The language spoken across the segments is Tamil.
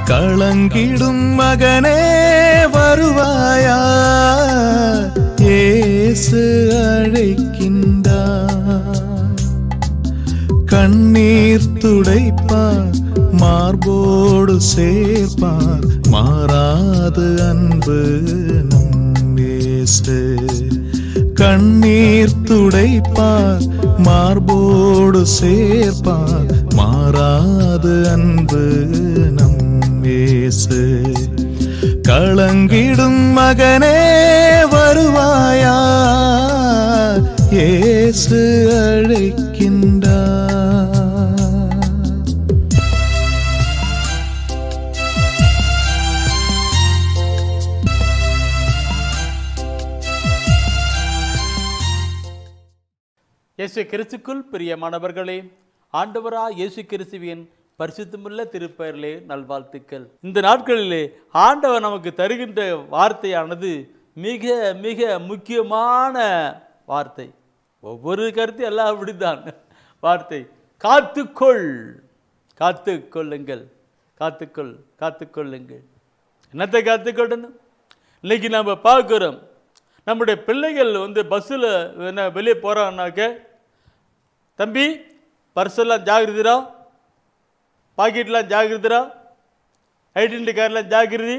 களங்கிடும் மகனே வருவாயா, இயேசு அழைக்கின்றார். கண்ணீர் துடைப்பார், மார்போடு சேர்ப்பார், மாறாது அன்பு நம் இயேசு. கண்ணீர் துடைப்பார், மார்போடு சேர்ப்பார், மாறாது அன்பு நம் இயேசு. களங்கிடும் மகனே வருவாயா, இயேசு அழைக்கின்றார். இயேசு கிறிஸ்துக்குள் பிரியமானவர்களே, ஆண்டவராய் இயேசு கிறிஸ்துவின் பரிசுத்தமுள்ள திருப்பெயரிலே நல்வாழ்த்துக்கள். இந்த நாட்களிலே ஆண்டவர் நமக்கு தருகின்ற வார்த்தையானது மிக மிக முக்கியமான வார்த்தை. ஒவ்வொரு கருத்து எல்லாம் அப்படித்தான். வார்த்தை காத்துக்கொள், காத்துக்கொள்ளுங்கள், காத்துக்கொள்ளுங்கள். என்னத்தை காத்துக்கொள்ளணும்? இன்னைக்கு நம்ம பார்க்குறோம், நம்முடைய பிள்ளைகள் பஸ்ஸில் என்ன வெளியே போகிறாங்கனாக்க, தம்பி பர்ஸெல்லாம் ஜாகிரதிரா, பாக்கெட்லாம் ஜாகிரதிரா, ஐடென்டி கார்டெலாம் ஜாகிரதி,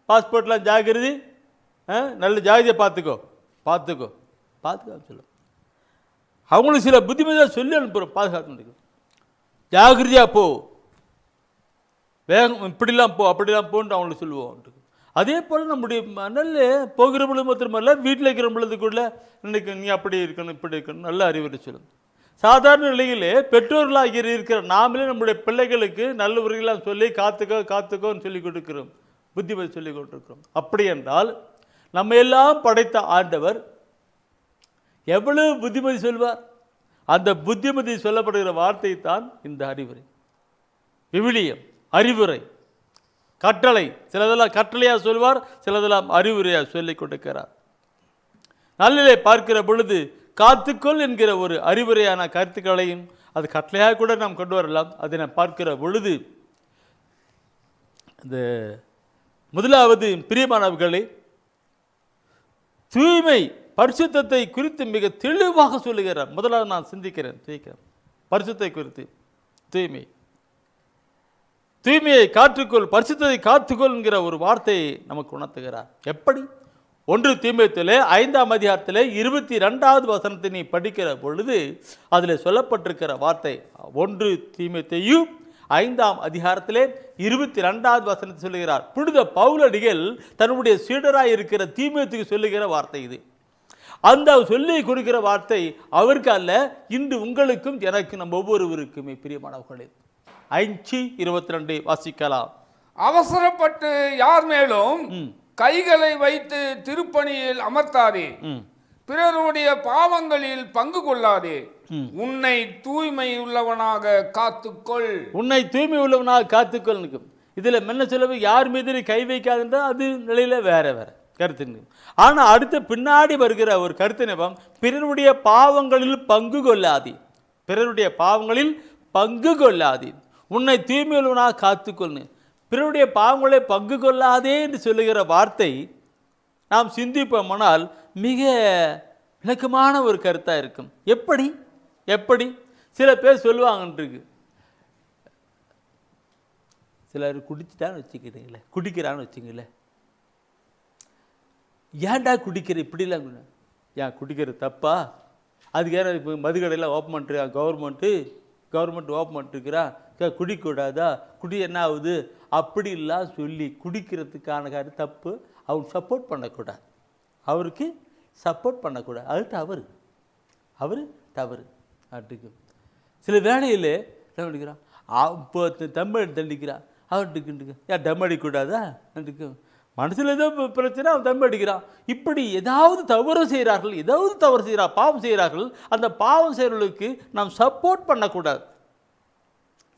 பாஸ்போர்ட்லாம் ஜாகிரதி, நல்ல ஜாகிரதையை பார்த்துக்கோ சொல்லும். அவங்களுக்கு சில புத்திமதியாக சொல்லி அனுப்புகிறோம், பாதுகாத்து ஜாகிரதையாக போ, வேகம் இப்படிலாம் போ, அப்படிலாம் போன்னு அவங்களுக்கு சொல்லுவோம். அதே போல் நம்முடைய நல்ல போகிற பொழுது மாத்திரமல்ல, வீட்டில் இருக்கிற பொழுதுக்குள்ள இன்னைக்கு நீ அப்படி இருக்கணும், இப்படி இருக்கணும், நல்ல அறிவுரை சொல்லும். சாதாரண நிலையிலே பெற்றோர்களாக இருக்கிற நாமளே நம்முடைய பிள்ளைகளுக்கு நல்லவர்களாக சொல்லி காத்துக்கோன்னு சொல்லி கொடுக்கிறோம், புத்திமதி சொல்லி கொண்டிருக்கிறோம். அப்படி என்றால் நம்ம எல்லாம் படைத்த ஆண்டவர் எவ்வளவு புத்திமதி சொல்வார்? அந்த புத்திமதி சொல்லப்படுகிற வார்த்தை தான் இந்த அறிவுரை, விவிலியம், அறிவுரை, கட்டளை. சிலதெல்லாம் கட்டளையாக சொல்வார், சிலதெல்லாம் அறிவுரையாக சொல்லிக் கொடுக்கிறார். நல்லிலே பார்க்கிற பொழுது காத்துக்கொள் என்கிற ஒரு அறிவுரையான கருத்துக்களையும் அது கட்டளையாக கூட நாம் கொண்டு வரலாம். அதை நாம் பார்க்கிற பொழுது இந்த முதலாவது பிரியமானவர்களை தூய்மை பரிசுத்தத்தை குறித்து மிக தெளிவாக சொல்லுகிறார். முதலாவது நான் சிந்திக்கிறேன் பரிசுத்தை குறித்து. தூய்மையை காற்றுக்கொள், பரிசுத்தத்தை காத்துக்கொள் என்கிற ஒரு வார்த்தையை நமக்கு உணர்த்துகிறார். எப்படி? 1 தீமோத்தேயுவிலே 5ஆம் அதிகாரத்திலே 22வது வசனத்தை நீ படிக்கிற பொழுது அதில் சொல்லப்பட்டிருக்கிற வார்த்தை 1 தீமோத்தேயு 5ஆம் அதிகாரத்திலே 22வது வசனத்தை சொல்லுகிறார். புனித பவுலடிகள் தன்னுடைய சீடராய் இருக்கிற தீமோத்தேயுக்கு சொல்லுகிற வார்த்தை இது. அந்த சொல்லி கொடுக்கிற வார்த்தை அவருக்கு அல்ல, இன்று உங்களுக்கும் எனக்கு நம் ஒவ்வொருவருக்குமே பிரியமானவர்களே. 5:22 வாசிக்கலாம். அவசரப்பட்டு யார் மேலும் கைகளை வைத்து திருப்பணியில் அமர்த்தாதே, பிறருடைய பாவங்களில் பங்கு கொள்ளாதே, உன்னை தூய்மை உள்ளவனாக காத்துக்கொள். இதுல என்ன சொல்ல, யார் மீது கை வைக்காதுன்றா அது நிலையில வேற கருத்து. ஆனா அடுத்த பின்னாடி வருகிற ஒரு கருத்து நிபம், பிறருடைய பாவங்களில் பங்கு கொள்ளாதே, உன்னை தூய்மை உள்ளவனாக காத்துக்கொள்ளு. பிறருடைய பாவங்களை பங்கு கொள்ளாதே என்று சொல்லுகிற வார்த்தை நாம் சிந்திப்போமானால் மிக விளக்கமான ஒரு கருத்தாக இருக்கும். எப்படி சில பேர் சொல்லுவாங்கன்றிருக்கு, சிலர் குடிக்கிறான்னு வச்சுங்களேன், ஏன்டா குடிக்கிற இப்படிலாம், ஏன் குடிக்கிறது தப்பா? அதுக்கு ஏன்னா இப்போ மதுக்கடையெல்லாம் ஓப்பன் பண்ணிருக்கான் கவர்மெண்ட் ஓப்பன் பண்ணிருக்கிறா, குடிக்கூடாதா, குடி என்ன ஆகுது அப்படிலாம் சொல்லி குடிக்கிறதுக்கான காரியம் தப்பு. அவர் சப்போர்ட் பண்ணக்கூடாது, அவருக்கு சப்போர்ட் பண்ணக்கூடாது, அது தவறு அதுக்கு. சில வேலையில் என்ன பண்ணிக்கிறான், இப்போ தம்படி தண்டிக்கிறான், அவருக்கு ஏன் தம் அடிக்கூடாதா, அதுக்கு மனசில் ஏதோ பிரச்சனை அவன் தம்பி அடிக்கிறான். இப்படி ஏதாவது தவறு செய்கிறார்கள், பாவம் செய்கிறார்கள். அந்த பாவம் செய்கிறவர்களுக்கு நாம் சப்போர்ட் பண்ணக்கூடாது.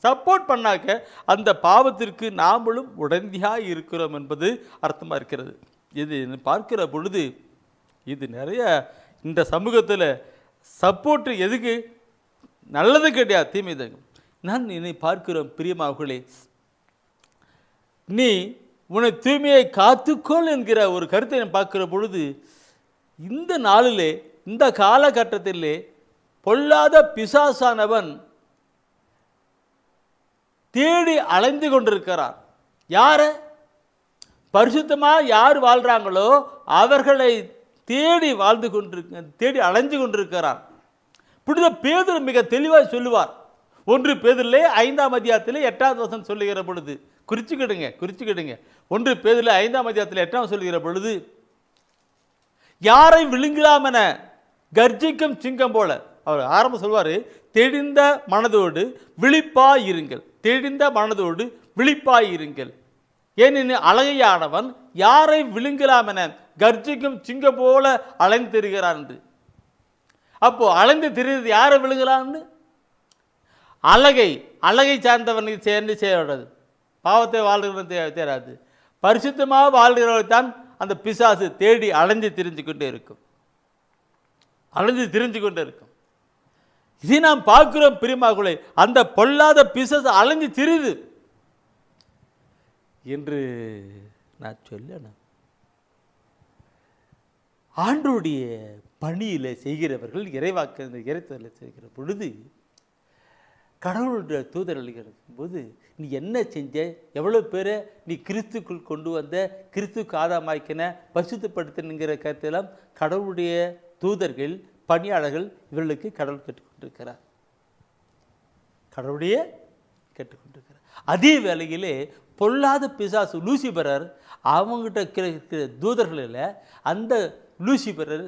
சப்போர்ட் பண்ணாக்க அந்த பாவத்திற்கு நாமளும் உடந்தையாக இருக்கிறோம் என்பது அர்த்தமாக இருக்கிறது. இது பார்க்கிற பொழுது இது நிறைய இந்த சமூகத்தில் சப்போர்ட் எதுக்கு, நல்லது கிடையாது, தீமை தான். நான் என்னை பார்க்கிறோம் பிரியமானவர்களே, நீ உன்னை தூய்மையை காத்துக்கொள் என்கிற ஒரு கருத்தை நான் பார்க்கிற பொழுது, இந்த நாளிலே இந்த காலகட்டத்திலே பொல்லாத பிசாசானவன் தேடி அலைந்து கொண்டிருக்கிறான். யாரை? பரிசுத்தமாக யார் வாழ்கிறாங்களோ அவர்களை தேடி தேடி அலைஞ்சு கொண்டிருக்கிறான். புனித பேதுரு மிக தெளிவாக சொல்லுவார். 1 பேதுருவிலே 5ஆம் அதிகாரத்திலே 8வது வசனம் சொல்லுகிற பொழுது, குறிச்சுக்கிடுங்க 1 பேதுருவிலே 5ஆம் அதிகாரத்தில் 8ஆம் சொல்லுகிற பொழுது, யாரை விழுங்கலாம் என கர்ஜிக்கும் சிங்கம் போல, அவர் ஆரம்பம் சொல்வார், தெளிந்த மனதோடு விழிப்பாயிருங்கள், தெளிந்த மனதோடு விழிப்பாயிருங்கள். ஏனெனில் அழகையானவன் யாரை விழுங்கலாம் என கர்ஜிக்கும் சிங்கம் போல அலைந்து திரிகிறான் என்று. அப்போ அலைந்து திரிகிறது யாரை விழுங்கலான்னு? அழகை சார்ந்தவனுக்கு சேர்ந்து செய்யக்கூடாது. பாவத்தை வாழ்கிறவன் தேராது. பரிசுத்தமாக வாழ்கிறவர்கள் தான் அந்த பிசாசு தேடி அலைஞ்சு திரிஞ்சு கொண்டே இருக்கும். இதை நாம் பார்க்கிறோம் பிரியமானவர்களே. அந்த பொல்லாத பிசாசு அலைஞ்சு திரியுது என்று நான் சொல்லணும். ஆண்டவருடைய பணியில் செய்கிறவர்கள் இறைத்தலில் செய்கிற பொழுது கடவுளுடைய தூதர் அளிக்கிற போது, நீ என்ன செஞ்ச, எவ்வளோ பேரை நீ கிறிஸ்துக்குள் கொண்டு வந்த, கிறிஸ்துக்கு ஆதாயமாக்கின, பரிசுத்தப்படுத்தினுங்கிற கருத்தெல்லாம் கடவுளுடைய தூதர்கள் பணியாளர்கள் இவர்களுக்கு கடவுள் கேட்டுக்கொண்டிருக்கிறார். அதே வேளையிலே பொல்லாத பிசாசு லூசிபரர் அவங்ககிட்ட இருக்கிற தூதர்களில் அந்த லூசிபரர்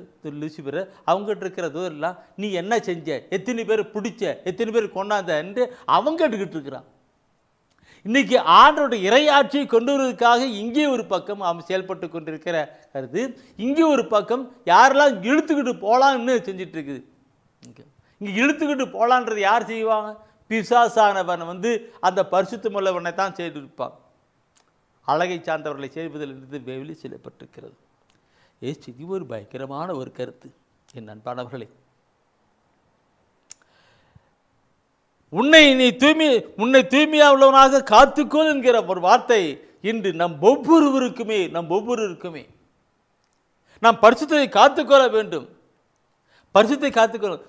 அவங்ககிட்ட இருக்கிற தூதர்லாம் நீ என்ன செஞ்ச, எத்தனை பேர் பிடிச்ச, எத்தனை பேர் கொண்டாந்த என்று அவங்க கேட்டுக்கிட்டு இருக்கிறான். இன்னைக்கு ஆண்டோட இறையாட்சியை கொண்டு வருவதற்காக இங்கே ஒரு பக்கம் அவன் செயல்பட்டு கொண்டிருக்கிற கருத்து, இங்கே ஒரு பக்கம் யாரெல்லாம் இழுத்துக்கிட்டு போகலான்னு செஞ்சிட்டு இருக்குது. இங்கே இழுத்துக்கிட்டு போகலான்றது யார் செய்வாங்க? பிசாசானவன் அந்த பரிசுத்தமுள்ளவனை தான் செய்திருப்பான். அழகை சார்ந்தவர்களை செய்வதில் இருந்து வெளி செய்யப்பட்டிருக்கிறது. இது ஒரு பயங்கரமான ஒரு கருத்து. என் அன்பானவர்களே, உன்னை தூய்மையா உள்ளவனாக காத்துக்கொள் என்கிற ஒரு வார்த்தை இன்று நம் ஒவ்வொருவருக்குமே நாம் பரிசுத்தத்தை காத்துக்கொள்ள வேண்டும்.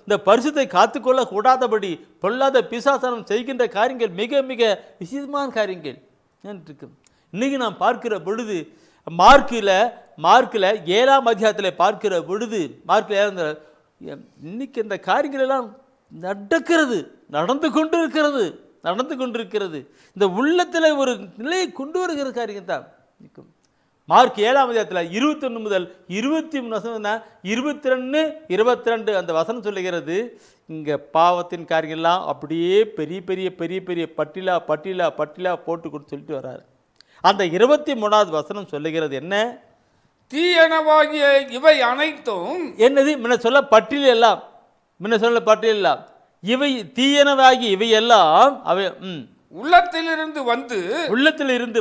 இந்த பரிசுத்தை காத்துக்கொள்ள கூடாதபடி பொல்லாத பிசாசானம் செய்கின்ற காரியங்கள் மிக மிக விசேஷமான காரியங்கள் இருக்கும். இன்னைக்கு நாம் பார்க்கிற பொழுது மார்க்கில் 7ஆம் அதிகாரத்தில் பார்க்கிற பொழுது, இன்னைக்கு இந்த காரியங்கள் எல்லாம் நடந்து கொண்டிருக்கிறது. இந்த உள்ளத்தில் ஒரு நிலையை கொண்டு வருகிற காரியம் தான். மார்க் 7ஆம் அதிகாரத்தில் 21 முதல் 23 வசனம், 22 அந்த வசனம் சொல்லுகிறது. இங்கே பாவத்தின் காரியங்கள்லாம் அப்படியே பெரிய பெரிய பெரிய பெரிய பட்டியலா போட்டு கொடுத்து சொல்லிட்டு வர்றாரு. அந்த 23வது வசனம் சொல்லுகிறது என்ன? தீயனவாகிய இவை அனைத்தும் என்னது? முன்ன சொல்ல பட்டியலாம் இவை தீயனவாகி இவையெல்லாம் அவை உள்ளத்திலிருந்து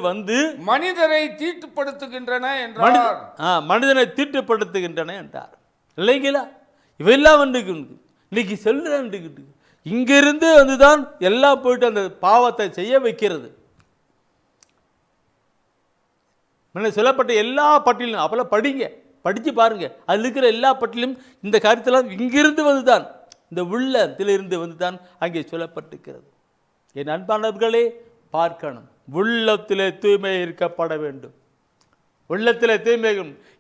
வந்து மனிதரை தீட்டுப்படுத்துகின்றன என்றார். மனிதனை தீட்டுப்படுத்துகின்றன என்றார். இல்லைங்களா? இவையெல்லாம் இன்னைக்கு சொல்றேன், இங்கிருந்து வந்துதான் எல்லாம் போயிட்டு அந்த பாவத்தை செய்ய வைக்கிறது. சொல்லப்பட்ட எல்லா பட்டியலும் அப்பெல்லாம் படிச்சு பாருங்க. அதில் இருக்கிற எல்லா பட்டியலும் இந்த காரியத்தெல்லாம் இங்கிருந்து வந்துதான், இந்த உள்ளத்திலிருந்து வந்துதான் அங்கே சொல்லப்பட்டிருக்கிறது. என் அன்பானவர்களே, பார்க்கணும். உள்ளத்திலே தூய்மை இருக்கப்பட வேண்டும்.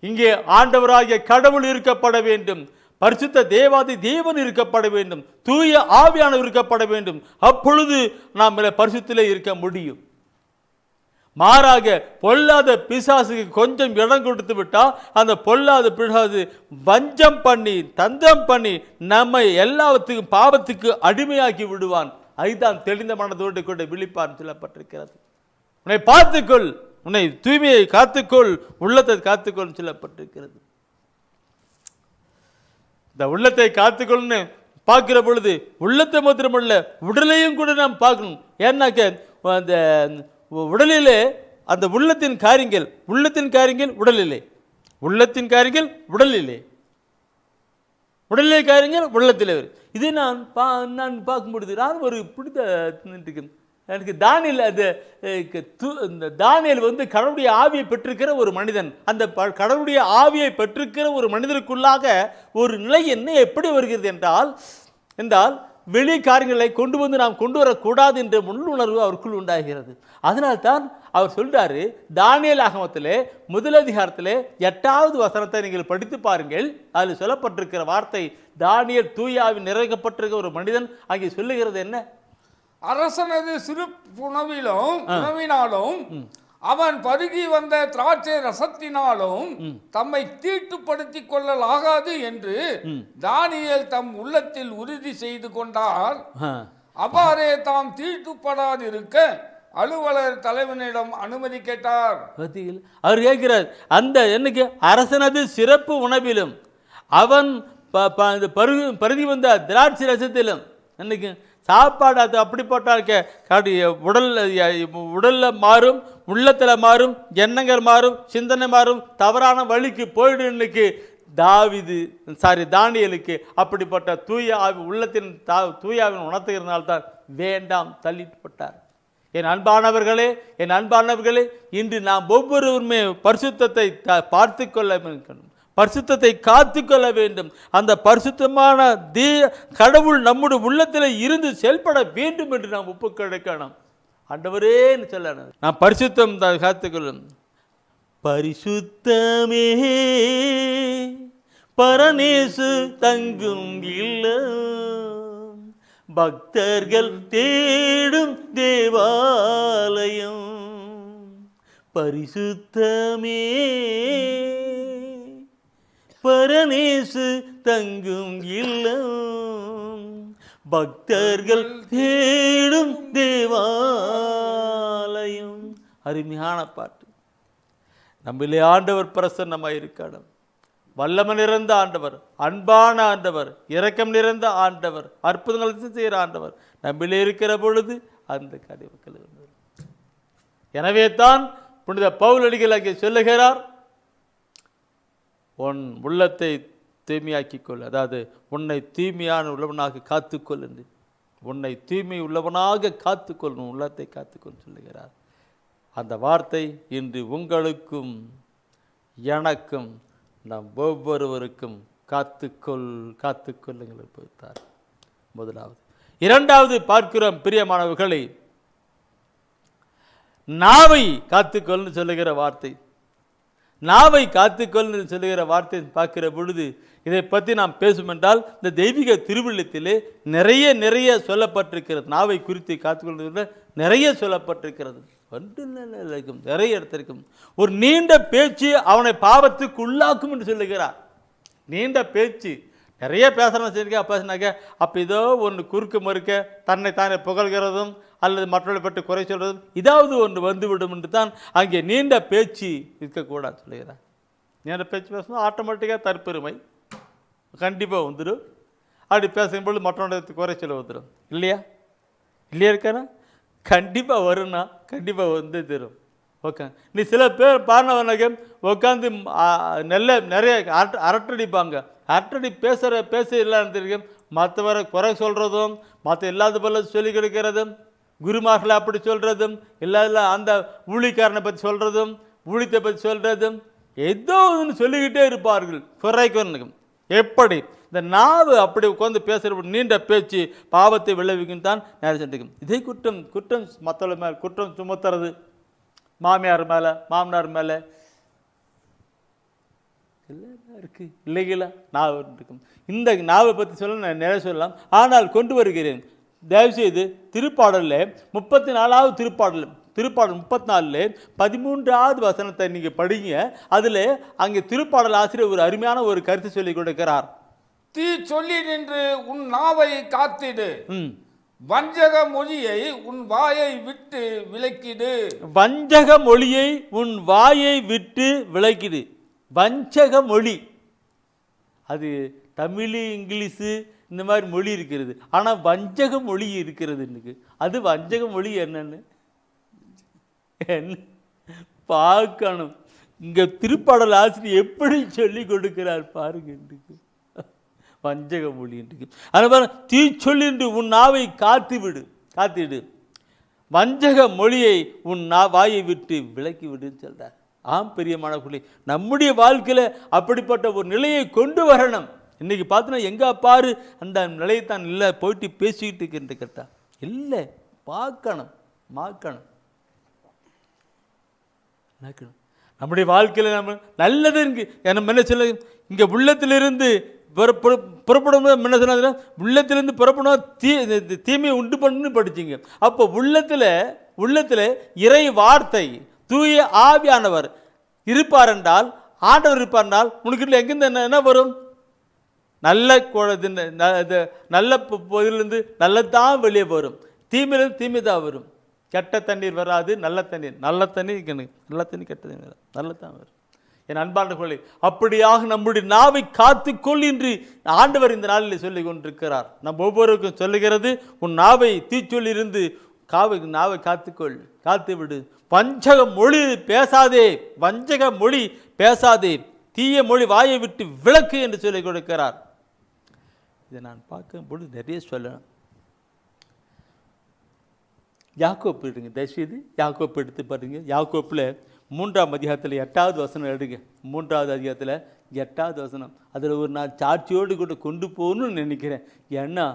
இங்கே ஆண்டவராகிய கடவுள் இருக்கப்பட வேண்டும். பரிசுத்த தேவாதி தேவன் இருக்கப்பட வேண்டும். தூய ஆவியானவர் இருக்கப்பட வேண்டும். அப்பொழுது நாம் பரிசுத்திலே இருக்க முடியும். மாறாக பொல்லாத பிசாசுக்கு கொஞ்சம் இடம் கொடுத்து விட்டால் அந்த பொல்லாத பிசாசு வஞ்சம் பண்ணி தந்தம் பண்ணி நம்மை எல்லாத்துக்கும் பாவத்துக்கு அடிமையாக்கி விடுவான். அதுதான் தெளிந்த மனதோடு கூட விழிப்பான் சொல்லப்பட்டிருக்கிறது. உன்னை பார்த்துக்கொள், உன்னை தூய்மையை காத்துக்கொள், உள்ளத்தை காத்துக்கொள் சொல்லப்பட்டிருக்கிறது. இந்த உள்ளத்தை காத்துக்கொள்னு பார்க்கிற பொழுது உள்ளத்தை மாத்திரமல்ல உடலையும் கூட நாம் பார்க்கணும். ஏன்னாக்க அந்த உடலிலே அந்த உள்ளத்தின் காரியங்கள் உடலிலே, உள்ளத்தின் காரியங்கள் உடலிலே காரியங்கள் உள்ளத்திலே. இதை நான் பார்க்கும் பொழுது நான் ஒரு பிடித்த எனக்கு தானியல் அது இந்த தானியல் வந்து கடவுளுடைய ஆவியை பெற்றிருக்கிற ஒரு மனிதன். அந்த கடவுளுடைய ஆவியை பெற்றிருக்கிற ஒரு மனிதனுக்குள்ளாக ஒரு நிலை என்ன எப்படி வருகிறது என்றால் வெளி காரியங்களை கொண்டு வந்து நாம் கொண்டு வரக்கூடாது என்ற உள்ளுணர்வு அவருக்குள் உண்டாகிறது. அதனால்தான் அவர் சொல்றாரு, தானியேல் ஆகமத்திலே 1 அதிகாரத்திலே 8வது வசனத்தை நீங்கள் படித்து பாருங்கள். அதில் சொல்லப்பட்டிருக்கிற வார்த்தை, தானியேல் தூயாவின் நிறைக்கப்பட்டிருக்கிற ஒரு மனிதன் அங்கே சொல்லுகிறது என்ன? அரசனது சிறு உணவினாலும் அவன் பருகி வந்த திராட்சை ரசத்தினாலும் தம்மை தீட்டுப்படுத்திக் கொள்ளலாகாது என்று தானியேல் தம் உள்ளத்தில் உறுதி செய்து கொண்டார். அவ்வாறே தாம் தீட்டுப்படாதிருக்க அலுவலர் தலைவனிடம் அனுமதி கேட்டார். அவர் கேட்கிறார், அந்த என்னைக்கு அரசனது சிறப்பு உணவிலும் அவன் பருகி வந்த திராட்சை ரசத்திலும் என்னைக்கு சாப்பாடு அது அப்படி போட்டால் உடலில் மாறும், உள்ளத்தில் மாறும், எண்ணங்கள் மாறும், சிந்தனை மாறும், தவறான வழிக்கு போயிடும். இன்னைக்கு தானியேலுக்கு அப்படிப்பட்ட தூய ஆவி உள்ளத்தின் தூயாவின் உணர்த்துகிறதுனால்தான் வேண்டாம் தள்ளிட்டு போட்டார். என் அன்பானவர்களே, இன்று நாம் ஒவ்வொருவருமே பரிசுத்தத்தை பார்த்து கொள்ள வேண்டும், பரிசுத்தத்தை காத்து கொள்ள வேண்டும். அந்த பரிசுத்தமான கடவுள் நம்முடைய உள்ளத்தில் இருந்து செயல்பட வேண்டும் என்று நாம் ஒப்புக்கொடுக்கணும். ஆண்டவரேன்னு சொல்லணும், நான் பரிசுத்தம் காத்துக்கொள்ளும். பரிசுத்தமே பரநேசு தங்கும் இல்லம், பக்தர்கள் தேடும் தேவாலயம். பரிசுத்தமே பரநேசு தங்கும் இல்லம், பக்தர்கள் தேடும் தேவாலயம். அருமையான பாட்டு. நம்மளே ஆண்டவர் பிரசன்னமாய் இருக்கணும். வல்லமை நிறைந்த ஆண்டவர், அன்பான ஆண்டவர், இரக்கம் நிறைந்த ஆண்டவர், அற்புதங்களை செய்கிற ஆண்டவர் நம்மளே இருக்கிற பொழுது அந்த காரியங்கள். எனவே தான் புனித பவுலடிகள் அங்கே சொல்லுகிறார், உன் உள்ளத்தை தூய்மையாக்கிக்கொள், அதாவது உன்னை தூய்மையான உள்ளவனாக காத்துக்கொள் என்று, உன்னை தூய்மை உள்ளவனாக காத்துக்கொள், உன் உள்ளத்தை காத்துக்கொள் சொல்லுகிறார். அந்த வார்த்தை இன்று உங்களுக்கும் எனக்கும் நம் ஒவ்வொருவருக்கும் காத்துக்கொள்ளுங்கள் கொடுத்தார். முதலாவது. இரண்டாவது பார்க்கிறோம் பிரியமானவர்களை, நாவை காத்துக்கொள்னு சொல்லுகிற வார்த்தை. நாவை காத்துக்கொள்னு சொல்லுகிற வார்த்தை பார்க்கிற பொழுது இதை பற்றி நாம் பேசும் என்றால் இந்த தெய்வீக திருவிழத்திலே நிறைய சொல்லப்பட்டிருக்கிறது. நாவை குறித்து காத்துக்கொள்வது நிறைய சொல்லப்பட்டிருக்கிறது. நிறைய இடத்திற்கும் ஒரு நீண்ட பேச்சு அவனை பாவத்துக்கு உள்ளாக்கும் என்று சொல்லுகிறார். நீண்ட பேச்சு நிறைய பேசினாக்க அப்போ ஏதோ ஒன்று குறுக்கு மறுக்க தன்னைத்தானே புகழ்கிறதும் அல்லது மற்றவர்களை பற்றி குறை சொல்கிறதும் இதாவது ஒன்று வந்துவிடும் என்று தான் அங்கே நீண்ட பேச்சு இருக்கக்கூடாது சொல்லுகிறார். நீண்ட பேச்சு பேசணும் ஆட்டோமேட்டிக்காக தற்பெருமை கண்டிப்பாக வந்துடும். அப்படி பேசும்பொழுது மற்றவர்களுக்கு குறை சொல்ல வந்துடும். இல்லையா இருக்கானா? கண்டிப்பாக வரும்னா கண்டிப்பாக வந்து தரும். ஓகே, நீ சில பேர் பாருனவனாக்க உட்காந்து நிறைய அரட்டடிப்பாங்க. அரட்டடி பேச இல்லான்னு தெரியும். மற்றவரை குறை சொல்கிறதும் மற்ற இல்லாத போல சொல்லி கொடுக்கிறதும், குருமார்களை அப்படி சொல்கிறதும், இல்லாத அந்த ஊழிக்காரனை பற்றி சொல்கிறதும், ஊழியத்தை பற்றி சொல்கிறதும், ஏதோ ஒன்று சொல்லிக்கிட்டே இருப்பார்கள் குறைக்கும். எப்படி இந்த நாவு அப்படி உட்காந்து பேசுகிற நீண்ட பேச்சு பாவத்தை விளைவிக்கும் தான் நேரம் சென்றிருக்கும். இதே குற்றம் மற்றவர்கள் மேலே குற்றம் சுமத்துறது, மாமியார் மேலே மாமனார் மேலே எல்லாம் இருக்கு இல்லைங்களா? நாவு இருக்கும். இந்த நாவை பற்றி சொல்ல நான் நிறைய சொல்லலாம், ஆனால் கொண்டு வருகிறேன். தயவுசெய்து திருப்பாடலில் 34வது திருப்பாடல் 34 13வது வசனத்தை நீங்கள் படிங்க. அதில் அங்கே திருப்பாடல் ஆசிரியர் ஒரு அருமையான ஒரு கருத்து சொல்லி கொடுக்கிறார். தீ சொல்லி நின்று உன் நாவை காத்திடு, வஞ்சக மொழியை உன் வாயை விட்டு விலக்கிடு. வஞ்சக மொழியை உன் வாயை விட்டு விலக்கிடு. வஞ்சக மொழி அது தமிழ் இங்கிலீஷு இந்த மாதிரி மொழி இருக்கிறது, ஆனால் வஞ்சக மொழி இருக்கிறது இன்னைக்கு. அது வஞ்சக மொழி என்னன்னு என்ன பார்க்கணும். இங்கே திருப்பாடல் ஆசிரியர் எப்படி சொல்லி கொடுக்கிறார் பாருங்க. இன்றைக்கு வஞ்சக மொழி இன்றைக்கு. அதனால் தீ சொல்லி உன் நாவை காத்திடு. வஞ்சக மொழியை உன் வாயை விட்டு விலக்கி விடுன்னு சொல்றார். ஆம் பிரியமானவர்களே, நம்முடைய வாழ்க்கையில் அப்படிப்பட்ட ஒரு நிலையை கொண்டு வரணும். இன்னைக்கு பார்த்தோன்னா எங்கே பாரு அந்த நிலையத்தான் இல்லை போயிட்டு பேசிக்கிட்டு இருக்குன்னு கேட்டா இல்லை, பார்க்கணும் நம்முடைய வாழ்க்கையில் நம்ம நல்லது நம்ம என்ன சொல்ல, இங்கே உள்ளத்திலிருந்து புறப்படும் என்ன சொன்ன உள்ளத்திலிருந்து புறப்படும் தீமையை உண்டு பண்ணு படிச்சிங்க. அப்போ உள்ளத்தில் இறை வார்த்தை தூய ஆவியானவர் இருப்பார் என்றால், ஆண்டவர் இருப்பார் என்றால் உனக்கு எங்கிருந்து என்ன வரும்? நல்ல நல்ல இதிலிருந்து நல்லதான் வெளியே வரும், தீமையிலிருந்து தீமை தான் வரும். கெட்ட தண்ணீர் வராது, நல்ல தண்ணீர் கெட்ட தண்ணீர் நல்லதான் வரும். என் அன்பானவர்களே, அப்படியாக நம்முடைய நாவை காத்துக்கொள் என்று ஆண்டவர் இந்த நாளில் சொல்லிக் கொண்டிருக்கிறார். நம் ஒவ்வொருவருக்கும் சொல்லுகிறது, உன் நாவை தீச்சொல்லிருந்து நாவை காத்து விடு. வஞ்சக மொழி பேசாதே, தீய மொழி வாயை விட்டு விளக்கு என்று சொல்லிக் கொடுக்கிறார். இதை நான் பார்க்கும் பொழுது நிறைய சொல்லணும். யாக்கோப்பு எடுங்க, தயவுசெய்து யாக்கோப்பு எடுத்து பாருங்க. யாக்கோப்பில் 3ஆம் அதிகாரத்தில் 8வது வசனம் எடுங்க. 3வது அதிகாரத்தில் 8வது வசனம். அதில் ஒரு நான் சாட்சியோடு கூட கொண்டு போகணும்னு நினைக்கிறேன். ஏன்னா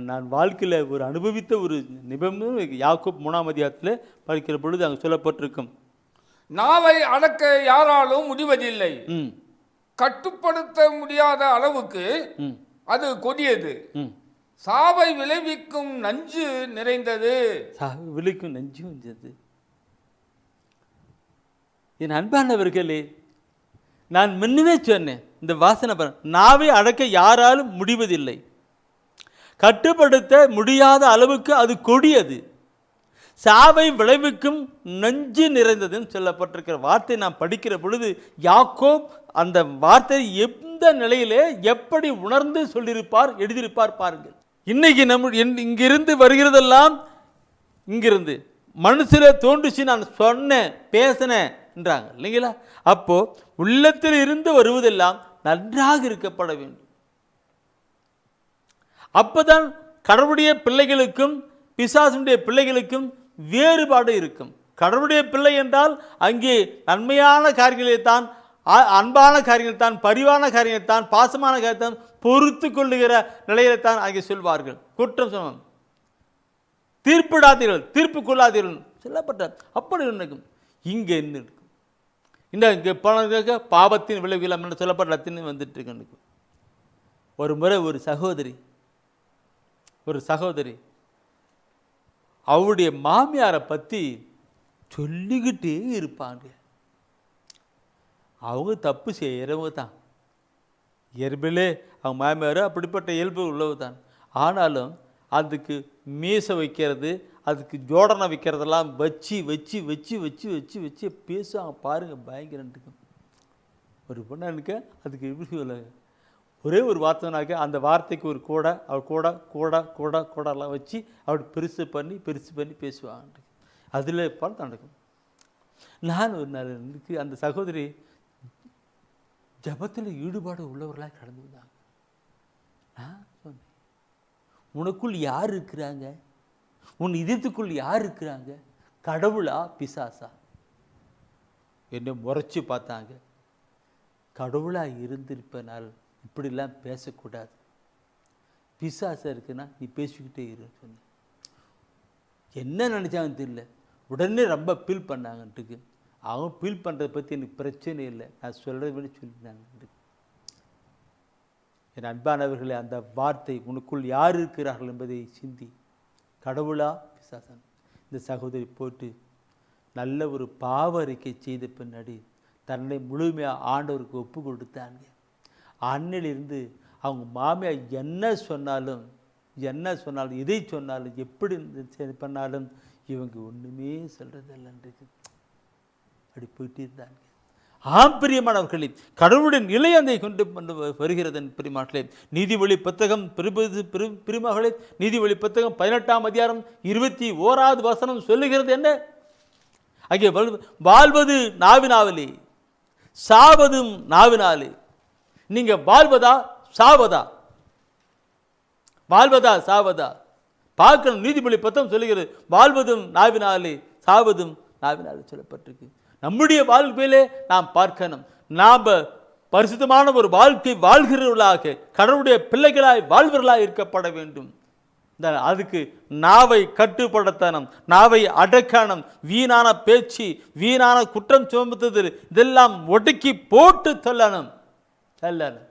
நான் வாழ்க்கையில் ஒரு அனுபவித்த ஒரு நிபந்தனை யாக்கோப் 3ஆம் அதிகாரத்தில் படிக்கிற பொழுது அங்கே சொல்லப்பட்டிருக்கும். நாவை அடக்க யாராலும் முடிவதில்லை, கட்டுப்படுத்த முடியாத அளவுக்கு அது கொடியது, சாவை விளைவிக்கும் நஞ்சு நிறைந்தது. என் அன்பானவர்களே, நான் முன்னமே சொன்னேன், இந்த வாசனை நாவை அடக்க யாராலும் முடிவதில்லை, கட்டுப்படுத்த முடியாத அளவுக்கு அது கொடியது, சாவை விளைவிக்கும் நஞ்சு நிறைந்ததுன்னு சொல்லப்பட்டிருக்கிற வார்த்தை நான் படிக்கிற பொழுது யாக்கோப் அந்த வார்த்தையை எந்த நிலையிலே எப்படி உணர்ந்து சொல்லியிருப்பார், எழுதியிருப்பார் பாருங்கள். இன்னைக்கு இங்கிருந்து வருகிறதெல்லாம் இங்கிருந்து மனசுல தோன்றுச்சு, நான் சொன்னேன் பேசினேன் என்றாங்க இல்லைங்களா? அப்போ உள்ளத்தில் இருந்து வருவதெல்லாம் நன்றாக இருக்கப்பட வேண்டும். அப்பதான் கடவுளுடைய பிள்ளைகளுக்கும் பிசாசுடைய பிள்ளைகளுக்கும் வேறுபாடு இருக்கும். கடவுளுடைய பிள்ளை என்றால் அங்கே நன்மையான காரியங்களைத்தான், அன்பான காரியங்கள்தான், பரிவான காரியங்கள்தான், பாசமான காரியத்தான் பொறுத்து கொள்ளுகிற நிலையில்தான் அங்கே சொல்வார்கள். குற்றம் சொன்ன தீர்ப்பிடாதீர்கள், தீர்ப்பு கொள்ளாதீர்கள் சொல்லப்பட்ட அப்படி இருக்கும். இங்கே என்ன இருக்கும்? இந்த பாவத்தின் விளைவுகள் சொல்லப்பட்ட வந்துட்டு இருக்கு. ஒரு முறை ஒரு சகோதரி அவருடைய மாமியாரை பற்றி சொல்லிக்கிட்டே இருப்பாங்க. அவங்க தப்பு செய்கிறவங்க தான், இயல்பிலே அவங்க மாமியார் அப்படிப்பட்ட இயல்பு உள்ளவு தான். ஆனாலும் அதுக்கு மீசை வைக்கிறது, அதுக்கு ஜோடனை வைக்கிறதெல்லாம் வச்சு வச்சு வச்சு வச்சு வச்சு வச்சு பேசுவாங்க பாருங்கள், பயங்கரத்துக்கு. ஒரு பொண்ணு அதுக்கு எப்படி ஒரே ஒரு வார்த்தைனாக்க அந்த வார்த்தைக்கு ஒரு கூடெல்லாம் வச்சு அப்படி பெருசு பண்ணி பேசுவாங்க. அதில் பார்த்து நடக்கும். நான் ஒரு நாள் அந்த சகோதரி ஜபத்தில் ஈடுபாடு உள்ளவர்களாக கடந்து வந்தாங்க. நான் சொன்னேன், உனக்குள் யார் இருக்கிறாங்க? உன் இதயத்துக்குள் யார் இருக்கிறாங்க? கடவுளா பிசாசா? என்னை முறைச்சி பார்த்தாங்க. கடவுளாக இருந்திருப்பனால் இப்படிலாம் பேசக்கூடாது, பிசாசா இருக்குன்னா நீ பேசிக்கிட்டே இரு சொன்ன. என்ன நினச்சாங்கன்னு தெரியல, உடனே ரொம்ப ஃபீல் பண்ணாங்கன்ட்டுக்கு. அவங்க ஃபீல் பண்ணுறதை பற்றி எனக்கு பிரச்சனை இல்லை, நான் சொல்கிறத விட சொல்லிட்டாங்க. என் அன்பானவர்களே, அந்த வார்த்தை உனக்குள் யார் இருக்கிறார்கள் என்பதை சிந்தி, கடவுளா பிசாசன். இந்த சகோதரி போட்டு நல்ல ஒரு பாவ அறிக்கை செய்த பின்னாடி தன்னை முழுமையாக ஆண்டவருக்கு ஒப்பு கொடுத்தாங்க. அன்னிலிருந்து அவங்க மாமியார் என்ன சொன்னாலும் எதை சொன்னாலும் எப்படி பண்ணாலும் இவங்க ஒன்றுமே சொல்கிறதில்லைன்றது அப்படி போயிட்டு இருந்தாங்க. ஆம் பிரியமானவர்களே, கடவுளுடைய நிலையந்தை கொண்டு வருகிறது. பிரியமானே, நீதிமொழி புத்தகம் பிரிமகளே, நீதிமொழி புத்தகம் 18ஆம் அதிகாரம் 21வது வசனம் சொல்லுகிறது என்ன? அங்கே வாழ்வது நாவினாலே, சாவதும் நாவினாலே. நீங்க வாழ்வதா சாவதா? பார்க்கணும். நீதிமொழி 10 சொல்லுகிறது, வாழ்வதும் நாவினாலே சாவதும் நாவினாலே சொல்லப்பட்டிருக்கு. நம்முடைய வாழ்க்கையிலே நாம் பார்க்கணும். நாம் பரிசுத்தமான ஒரு வாழ்க்கை வாழ்கிறவர்களாக, கடவுளுடைய பிள்ளைகளாய் வாழ்வர்களாக இருக்கப்பட வேண்டும். அதுக்கு நாவை கட்டுப்படுத்தணும், நாவை அடக்கணும். வீணான பேச்சு, வீணான குற்றம் சுமத்துதல், இதெல்லாம் ஒடுக்கி போட்டு சொல்லணும். என்னங்க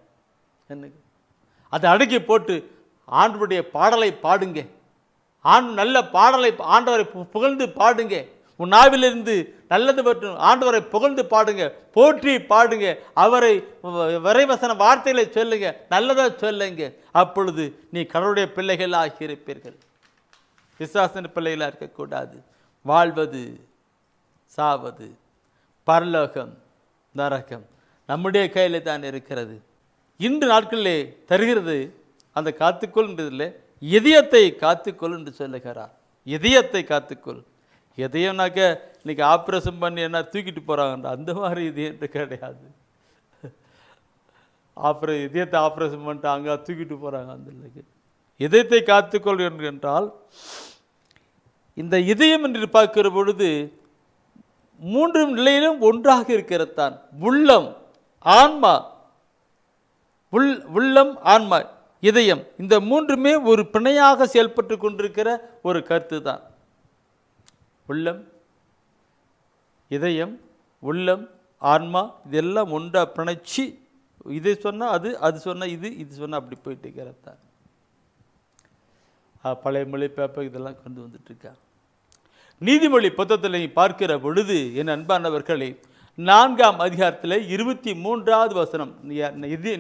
அதை அடக்கி போட்டு ஆண்டவருடைய பாடலை பாடுங்க. நல்ல பாடலை ஆண்டவரை புகழ்ந்து பாடுங்க. உன் நாவிலிருந்து நல்லது பற்றும் ஆண்டவரை புகழ்ந்து பாடுங்க, போற்றி பாடுங்க. அவரை வரைவசன வார்த்தைகளை சொல்லுங்க, நல்லதா சொல்லுங்க. அப்பொழுது நீ கடவுளுடைய பிள்ளைகளாக இருப்பீர்கள். விசுவாசன பிள்ளைகளாக இருக்கக்கூடாது. வாழ்வது சாவது, பரலோகம் நரகம் நம்முடைய கையில் தான் இருக்கிறது. இன்று நாட்களிலே தருகிறது அந்த காத்துக்கொள் என்றதில்லை, இதயத்தை காத்துக்கொள் என்று சொல்லுகிறார். இதயத்தை காத்துக்கொள். இதயம்னாக்க இன்னைக்கு ஆப்ரேஷன் பண்ணி என்ன தூக்கிட்டு போகிறாங்க, அந்த மாதிரி இதயத்தை கிடையாது. இதயத்தை ஆப்ரேஷன் பண்ணிட்டு அங்கே தூக்கிட்டு போகிறாங்க, அந்த இல்லைக்கு. இதயத்தை காத்துக்கொள் என்றால் இந்த இதயம் என்று பார்க்கிற பொழுது 3 நிலையிலும் ஒன்றாக இருக்கிறது தான். உள்ளம், ஆன்மா, உள்ளம், ஆன்மா, இதயம், இந்த 3மே ஒரு பிணையாக செயல்பட்டு கொண்டிருக்கிற ஒரு கருத்து தான். உள்ளம், இதயம், உள்ளம், ஆன்மா, இதெல்லாம் ஒன்றா பிணைச்சி இதை சொன்னால் அது, அது சொன்னால் இது சொன்னால் அப்படி போயிட்டு இருக்கிறது தான். பழைய மொழி பேப்பர் இதெல்லாம் கொண்டு வந்துட்டுருக்காங்க. நீதிமொழி 10 பார்க்கிற பொழுது என் அன்பானவர்களே, 4ஆம் அதிகாரத்தில் 23வது வசனம்,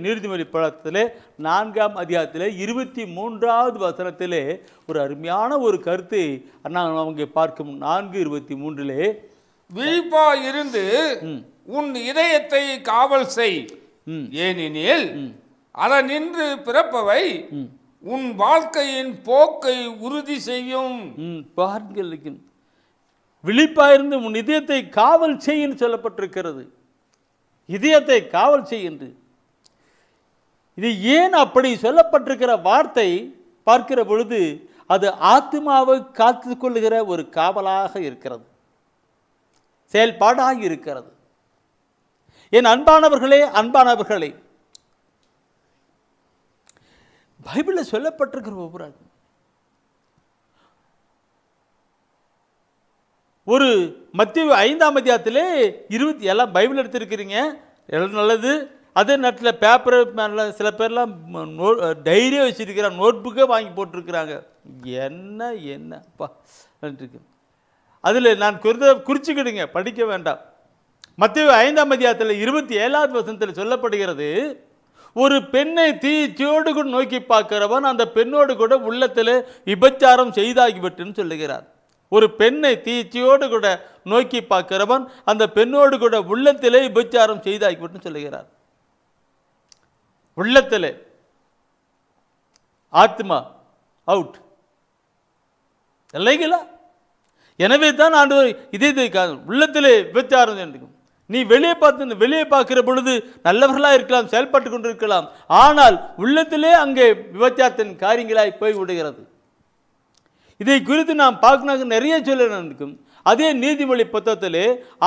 நீதிமொழி பழத்தில் 4ஆம் அதிகாரத்தில் 23வது வசனத்திலே ஒரு அருமையான ஒரு கருத்தை அவங்க பார்க்கும். 4:23 விழிப்பா இருந்து உன் இதயத்தை காவல் செய், ஏனெனில் அதனின்று பிறப்பவை உன் வாழ்க்கையின் போக்கை உறுதி செய்யும். பாருங்கள், விழிப்பாயிருந்து உன் இதயத்தை காவல் செய் என்று சொல்லப்பட்டிருக்கிறது. இதயத்தை காவல் செய் என்று. இது ஏன் அப்படி சொல்லப்பட்டிருக்கிற வார்த்தை பார்க்கிற பொழுது அது ஆத்மாவை காத்து கொள்ளுகிற ஒரு காவலாக இருக்கிறது, செயல்பாடாக இருக்கிறது. என் அன்பானவர்களே, பைபிளில் சொல்லப்பட்டிருக்கிற ஒவ்வொரு ஒரு மத்தேயு 5ஆம் அதிகாரத்திலே 20 எல்லாம் பைபிள் எடுத்திருக்கிறீங்க, எல்லாம் நல்லது. அதே நேரத்தில் பேப்பர் சில பேர்லாம் டைரியாக வச்சுருக்கிறாங்க, நோட்புக்கே வாங்கி போட்டிருக்கிறாங்க. என்னப்பா இருக்கு அதில் நான் குறிச்சிக்கிடுங்க, படிக்க வேண்டாம். மத்தேயு 5ஆம் அதிகாரத்தில் 27வது வசனத்தில் சொல்லப்படுகிறது, ஒரு பெண்ணை தீச்சோடு கூட நோக்கி பார்க்கிறவன் அந்த பெண்ணோடு கூட உள்ளத்தில் விபச்சாரம் செய்தாகிவிட்டுன்னு சொல்லுகிறார். ஒரு பெண்ணை தீச்சையோடு கூட நோக்கி பார்க்கிறவன் அந்த பெண்ணோடு கூட உள்ளத்திலே விபச்சாரம் செய்தாகிவிட்டுன்னு சொல்லுகிறார். உள்ளத்திலே ஆத்மா அவுட் இல்லைங்களா? எனவே தான் ஆண்டவர் இதயத்தை உள்ளத்திலே விபச்சாரம் செய்யும். நீ வெளியே பார்க்கிற பொழுது நல்லவர்களாக இருக்கலாம், செயல்பட்டு கொண்டிருக்கலாம், ஆனால் உள்ளத்திலே அங்கே விபச்சாரத்தின் காரியங்களாய் போய் விடுகிறது. இதை குறித்து நாம் பார்க்கணும், நிறைய சொல்ல இருக்கும். அதே நீதிமொழி 10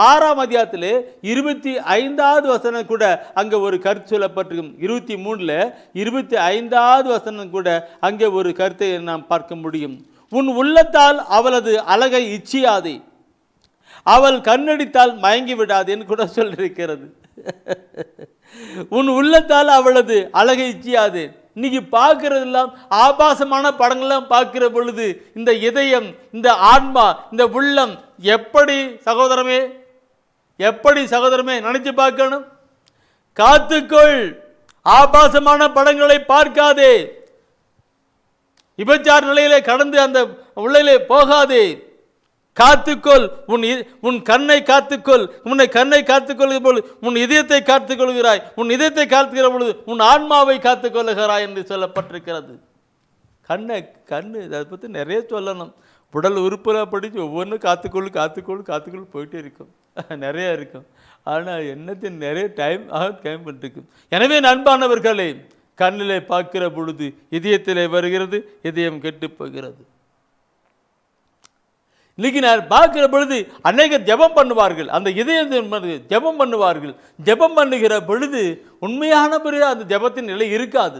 6ஆம் அதிகாரத்தில் 25வது வசனம் கூட அங்கே ஒரு கருத்து சொல்லப்பட்டிருக்கும். 23 25வது வசனம் கூட அங்கே ஒரு கருத்தை நாம் பார்க்க முடியும். உன் உள்ளத்தால் அவளது அழகை இச்சியாதே, அவள் கண்ணடித்தால் மயங்கி விடாதேன்னு கூட சொல்லியிருக்கிறது. உன் உள்ளத்தால் அவளது அழகை இச்சியாதே. இன்னைக்கு பார்க்கறதெல்லாம் ஆபாசமான படங்கள்லாம் பார்க்கிற பொழுது இந்த இதயம், இந்த ஆன்மா, இந்த உள்ளம் எப்படி சகோதரமே நினைச்சு பார்க்கணும். காத்துக்கொள், ஆபாசமான படங்களை பார்க்காதே, விபச்சார நிலையிலே கடந்து அந்த உள்ளே போகாதே. காத்துக்கொள், உன் கண்ணை காத்துக்கொள். உன்னை கண்ணை காத்துக்கொள்கிற பொழுது உன் இதயத்தை காத்துக்கொள்கிறாய், உன் இதயத்தை காத்துக்கிற பொழுது உன் ஆன்மாவை காத்துக்கொள்கிறாய் என்று சொல்லப்பட்டிருக்கிறது. கண்ணு அதை பற்றி நிறைய சொல்லணும். உடல் உறுப்பில் படித்து ஒவ்வொன்றும் காத்துக்கொள் போயிட்டே இருக்கும், நிறைய இருக்கும். ஆனால் என்னத்தின் நிறைய டைம் பண்ணிருக்கும். எனவே அன்பானவர்களே, கண்ணிலே பார்க்கிற பொழுது இதயத்திலே வருகிறது, இதயம் கெட்டு போகிறது. இன்னைக்கு நான் பார்க்கிற பொழுது அநேகர் ஜெபம் பண்ணுவார்கள், அந்த இதயம் ஜெபம் பண்ணுவார்கள். ஜெபம் பண்ணுகிற பொழுது உண்மையான பிறகு அந்த ஜெபத்தின் நிலை இருக்காது,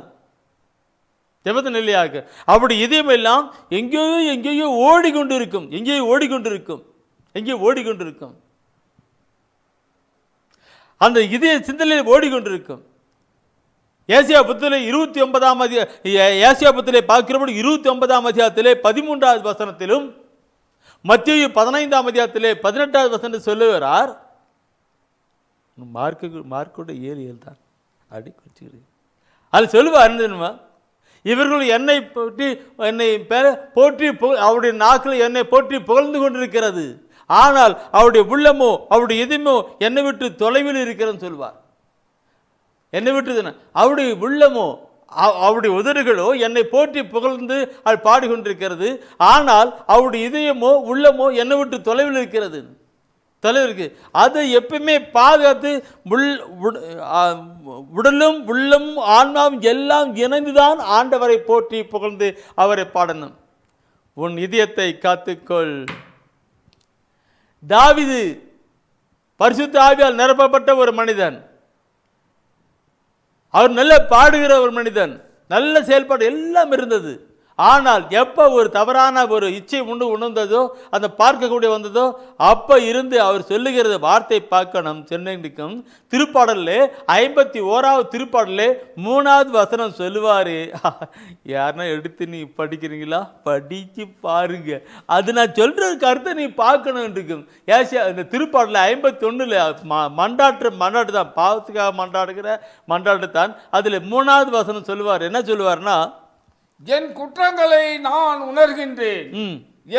ஜெபத்தின் நிலையாக அப்படி இதயம் எல்லாம் எங்கேயோ எங்கேயோ ஓடிக்கொண்டிருக்கும், எங்கேயோ ஓடிக்கொண்டிருக்கும், எங்கேயோ ஓடிக்கொண்டிருக்கும். அந்த இதய சிந்தனையில் ஓடிக்கொண்டிருக்கும். ஏசியா புத்திலே 29 ஏசியா புத்திலே பார்க்கிறபடி 29 அதிகாரத்திலே 13வது வசனத்திலும் மத்தேயு 15 அதிகாரத்திலே 18வது வசனத்தில் சொல்லுகிறார். மார்க்கோட 7 தான் அடி குடிச்சுக்கிறேன். அது சொல்லுவார், இவர்கள் என்னை போற்றி அவருடைய நாட்கள் என்னை போற்றி புகழ்ந்து கொண்டிருக்கிறது, ஆனால் அவருடைய உள்ளமோ அவருடைய இதயமோ என்னை விட்டு தொலைவில் இருக்கிறதுன்னு சொல்வார். என்னை விட்டு அவருடைய உள்ளமோ அவருடைய உதடுகளோ என்னை போற்றி புகழ்ந்து அது பாடிக்கொண்டிருக்கிறது, ஆனால் அவருடைய இதயமோ உள்ளமோ என்னை விட்டு தொலைவில் இருக்கிறது, தொலைவில் இருக்கு. அதை எப்பவுமே பாதுகாத்து உடலும் உள்ளமும் ஆன்மாவும் எல்லாம் இணைந்துதான் ஆண்டவரை போற்றி புகழ்ந்து அவரை பாடணும். உன் இதயத்தை காத்துக்கொள். தாவீது பரிசுத்த ஆவியால் நிரப்பப்பட்ட ஒரு மனிதன், அவர் நல்ல பாடுகிற ஒரு மனிதன், நல்ல செயல்பாடு எல்லாம் இருந்தது. ஆனால் எப்போ ஒரு தவறான ஒரு இச்சை உணர்ந்ததோ, அந்த பார்க்கக்கூடிய வந்ததோ, அப்போ இருந்து அவர் சொல்லுகிறது வார்த்தை பார்க்கணும். சென்னைக்கும் திருப்பாடலே 51வது திருப்பாடலே 3வது வசனம் சொல்லுவார். யாருன்னா எடுத்து நீ படிக்கிறீங்களா, படிச்சு பாருங்க, அது நான் சொல்கிற கருத்தை நீ பார்க்கணும் இருக்கும். ஏசியா இந்த திருப்பாடல 51 மண்டாட்டு தான், பாவத்துக்காக மண்டாட்டு தான். அதில் 3வது வசனம் சொல்லுவார். என்ன சொல்லுவார்னா, என் குற்றங்களை நான் உணர்கின்றேன்,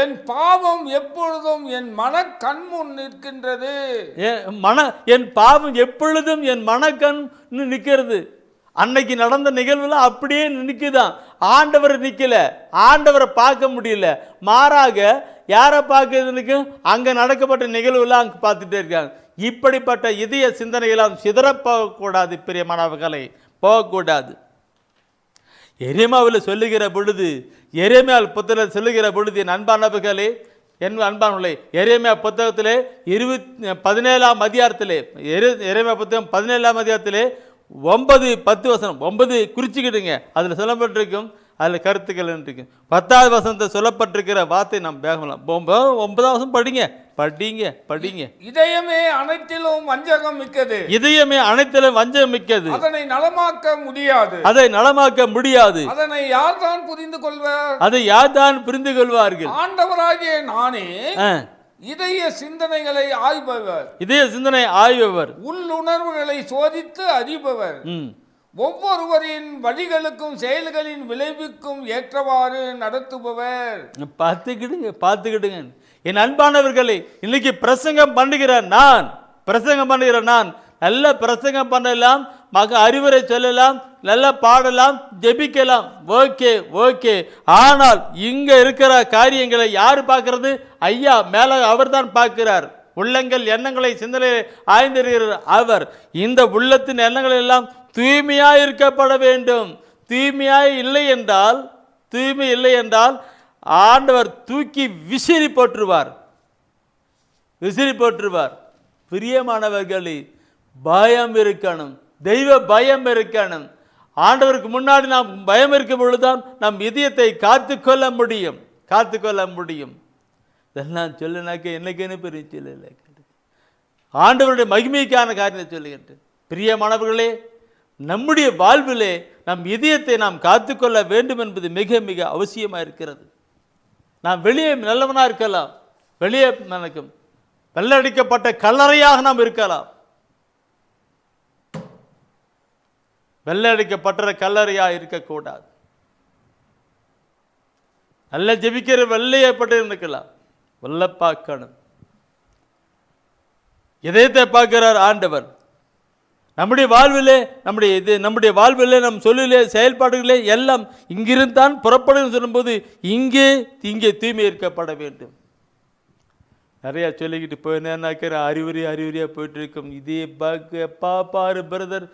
என் பாவம் எப்பொழுதும் என் மன கண்முன் நிற்கின்றது. என் பாவம் எப்பொழுதும் என் மனக்கண் நிற்கிறது. அன்னைக்கு நடந்த நிகழ்வுல அப்படியே நிற்குதான். ஆண்டவரை நிற்கல, ஆண்டவரை பார்க்க முடியல, மாறாக யாரை பார்க்கறதுக்கு அங்க நடக்கப்பட்ட நிகழ்வுலாம் அங்க பார்த்துட்டே இருக்காங்க. இப்படிப்பட்ட இதய சிந்தனைகளாம் சிதறப்போகக்கூடாது, பிரியமானவர்களை, போகக்கூடாது. எரேமியாவில் சொல்லுகிற பொழுது, எரேமியாவில் புத்தகத்தில் சொல்லுகிற பொழுது, என் அன்பானவர்களே, என் அன்பானவர்களே, எரேமியா புத்தகத்திலே 17ஆம் அதிகாரத்திலே, எரேமியா புத்தகம் 17ஆம் அதிகாரத்திலே 9-10 வசனம், 9 குறிச்சிக்கிடுங்க, அதில் சொல்லப்பட்டிருக்கும், அதில் கருத்துக்கள் இருக்கு. 10வது வசனத்தை சொல்லப்பட்டிருக்கிற வார்த்தை நாம் பேகலாம். 9வது வசனம் படிங்க, படிங்க, படிங்க. இதயமே அனைத்திலும் வஞ்சகம் மிக்கது, இதயமே அனைத்திலும் வஞ்சகம் மிக்கது, அதனை நலமாக்க முடியாது, அதை நலமாக்க முடியாது, அதனை யார் தான் புரிந்து கொள்வார், அதை யார் தான் புரிந்து கொள்வார்கள். ஆண்டவராகிய நானே இதய சிந்தனைகளை ஆய்பவர், இதய சிந்தனை ஆய்பவர், உள்ளுணர்வுகளை சோதித்து அறிபவர், ஒவ்வொருவரின் வழிகளுக்கும் செயல்களின் விளைவுக்கும் ஏற்றவாறு நடத்துபவர். பார்த்துக்கிடுங்க என் அன்பானவர்களை. இன்னைக்கு பிரசங்கம் பண்ணுகிற நான் நல்ல பிரசங்கம் பண்ணலாம், அறிவுரை சொல்லலாம், நல்லா பாடலாம், ஜெபிக்கலாம், ஓகே. ஆனால் இங்க இருக்கிற காரியங்களை யாரு பார்க்கறது? ஐயா மேல அவர் தான் பார்க்கிறார். உள்ளங்கள் எண்ணங்களை சிந்தனை ஆய்ந்திருக்கிறார் அவர். இந்த உள்ளத்தின் எண்ணங்கள் எல்லாம் தூய்மையாய் இருக்கப்பட வேண்டும். தூய்மை இல்லை என்றால் ஆண்டவர் தூக்கி விசிறி போற்றுவார். பிரியமானவர்களே, பயம் இருக்கணும், தெய்வ பயம் இருக்கணும். ஆண்டவருக்கு முன்னாடி நாம் பயம் இருக்கும் பொழுதுதான் நம் இதயத்தை காத்துக்கொள்ள முடியும். இதெல்லாம் சொல்லுனாக்க என்னைக்குன்னு பெரிய சொல்லலை, ஆண்டவருடைய மகிமைக்கான காரியத்தை சொல்லுகின்றேன். பிரியமானவர்களே, நம்முடைய வாழ்விலே நம் இதயத்தை நாம் காத்துக்கொள்ள வேண்டும் என்பது மிக மிக அவசியமாக இருக்கிறது. நாம் வெளியே நல்லவனாக இருக்கலாம், வெளியே நினைக்கும் வெள்ளடிக்கப்பட்ட கல்லறையாக நாம் இருக்கலாம், வெள்ளடிக்கப்பட்ட கல்லறையாக இருக்கக்கூடாது. நல்ல ஜெபிக்கிற வெள்ளையப்பட்டு இருக்கலாம், வெள்ள பார்க்கணும். இதயத்தை பார்க்கிறார் ஆண்டவர். நம்முடைய வாழ்விலே நம் சொல்லிலே செயல்பாடுகளே எல்லாம் இங்கிருந்தான் புறப்படும் சொல்லும்போது இங்கே தூய்மை இருக்கப்பட வேண்டும். நிறையா சொல்லிக்கிட்டு போயினாக்கிற அறிவுரையாக போயிட்டு இருக்கும். இதே பாரு பிரதர்,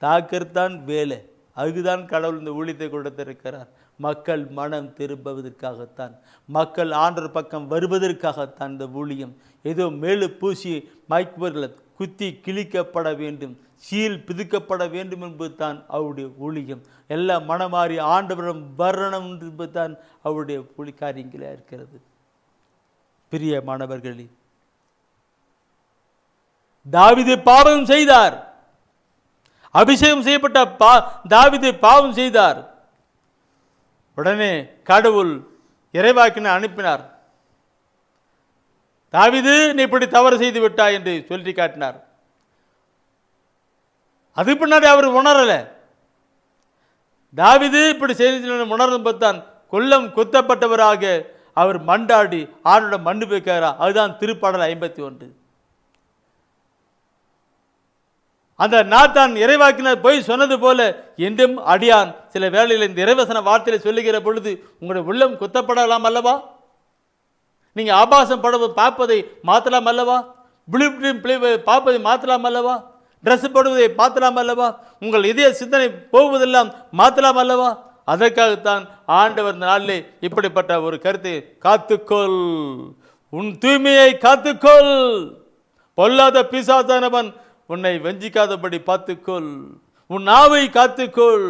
தாக்குறதான் வேலை. அதுக்குதான் கடவுள் இந்த ஊழியத்தை கொடுத்திருக்கிறார். மக்கள் மனம் திரும்புவதற்காகத்தான், மக்கள் ஆண்டவர் பக்கம் வருவதற்காகத்தான் இந்த ஊழியம். ஏதோ மேலு பூசி மைக்குவர்களை குத்தி கிழிக்கப்பட வேண்டும், சீல் பிதுக்கப்பட வேண்டும் என்பதுதான் அவருடைய ஊழியம். எல்லாம் மனமாறி ஆண்டவரிடம் வரணும் என்பதுதான் அவருடைய காரியங்களாக இருக்கிறது. பிரிய மாணவர்களே, தாவீது பாவம் செய்தார். அபிஷேகம் செய்யப்பட்ட தாவீது பாவம் செய்தார். உடனே கடவுள் இறைவாக்கினை அனுப்பினார். தாவீது, நீ இப்படி தவறு செய்து விட்டாய் என்று சொல்லி காட்டினார். அது பின்னாடி அவர் உணரல. தாவீது இப்படி செய்து உணர்ந்து பார்த்தான். கொல்லம் குத்தப்பட்டவராக அவர் மண்டாடி ஆண்டோட மண்ணு வைக்கிறார். அதுதான் திருப்பாடல் 51. அந்த நாத்தான் இறைவாக்கினர் போய் சொன்னது போல என்றும் அடியான் சில வேளையில் இந்த இறைவசன வார்த்தையை சொல்லுகிற பொழுது உங்களுடைய உள்ளம் குத்தப்படலாம் அல்லவா? நீங்க ஆபாசம் பார்ப்பதை மாற்றலாம் அல்லவா? பார்ப்பதை மாற்றலாம் அல்லவா? ட்ரெஸ் போடுவதை மாற்றலாம் அல்லவா? உங்கள் இதய சிந்தனை போவதெல்லாம் மாற்றலாம் அல்லவா? அதற்காகத்தான் ஆண்டவர் நாளிலே இப்படிப்பட்ட ஒரு கருத்தை, காத்துக்கொள், உன் தூய்மையை காத்துக்கொள், பொல்லாத பிசாசானவன் உன்னை வஞ்சிக்காதபடி பார்த்துக்கொள், உன் நாவை காத்துக்கொள்,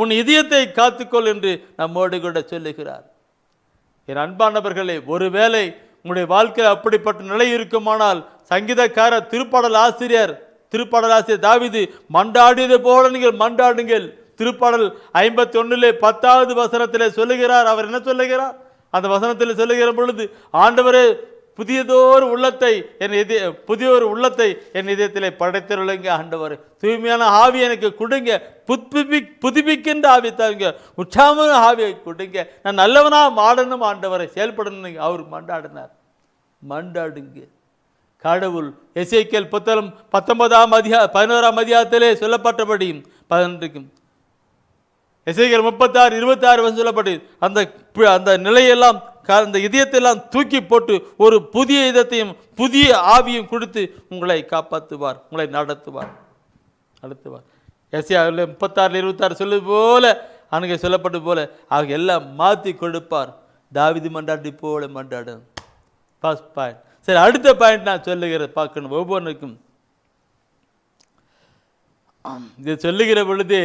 உன் இதயத்தை காத்துக்கொள் என்று நம்மோடு கூட சொல்லுகிறார். என் அன்பானவர்களே, ஒருவேளை உங்களுடைய வாழ்க்கையில் அப்படிப்பட்ட நிலை இருக்குமானால் சங்கீதக்கார திருப்பாடல் ஆசிரியர் தாவீது மண்டாடியது போல நீங்கள் மண்டாடுங்கள். திருப்பாடல் 51 10வது வசனத்திலே சொல்லுகிறார். அவர் என்ன சொல்லுகிறார்? அந்த வசனத்தில் சொல்லுகிற பொழுது, ஆண்டவரே புதியதோர் உள்ளத்தை என் இதயத்திலே படைத்திருளுங்க. ஆண்டவர் தூய்மையான ஆவி எனக்கு கொடுங்க, புதுப்பிக்கின்ற ஆவி தாங்க, உற்சாகமான ஆவியை கொடுங்க, நான் நல்லவனா மாடணும் ஆண்டவரை செயல்படணும். அவர் மண்டாடினார். மண்டாடுங்க. கடவுள் எசேக்கியேல் புத்தகம் 11ஆம் அதிகாரத்திலே சொல்லப்பட்டபடி 11 எசேக்கியேல் 36:26 சொல்லப்பட்டு அந்த நிலையெல்லாம் அந்த இதயத்தையெல்லாம் தூக்கி போட்டு ஒரு புதிய இதயத்தையும் புதிய ஆவியும் கொடுத்து உங்களை காப்பாற்றுவார், உங்களை நடத்துவார். எசேக்கியேல் 36:26 சொல்லுது போல, அங்கே சொல்லப்பட்டது போல ஆக எல்லாம் மாற்றி கொடுப்பார். தாவீது மண்டாடி போல மண்டாடும். First point. சரி, அடுத்த பாயிண்ட் நான் சொல்லுகிற பார்க்கணும். ஒவ்வொன்றுக்கும் இது சொல்லுகிற பொழுது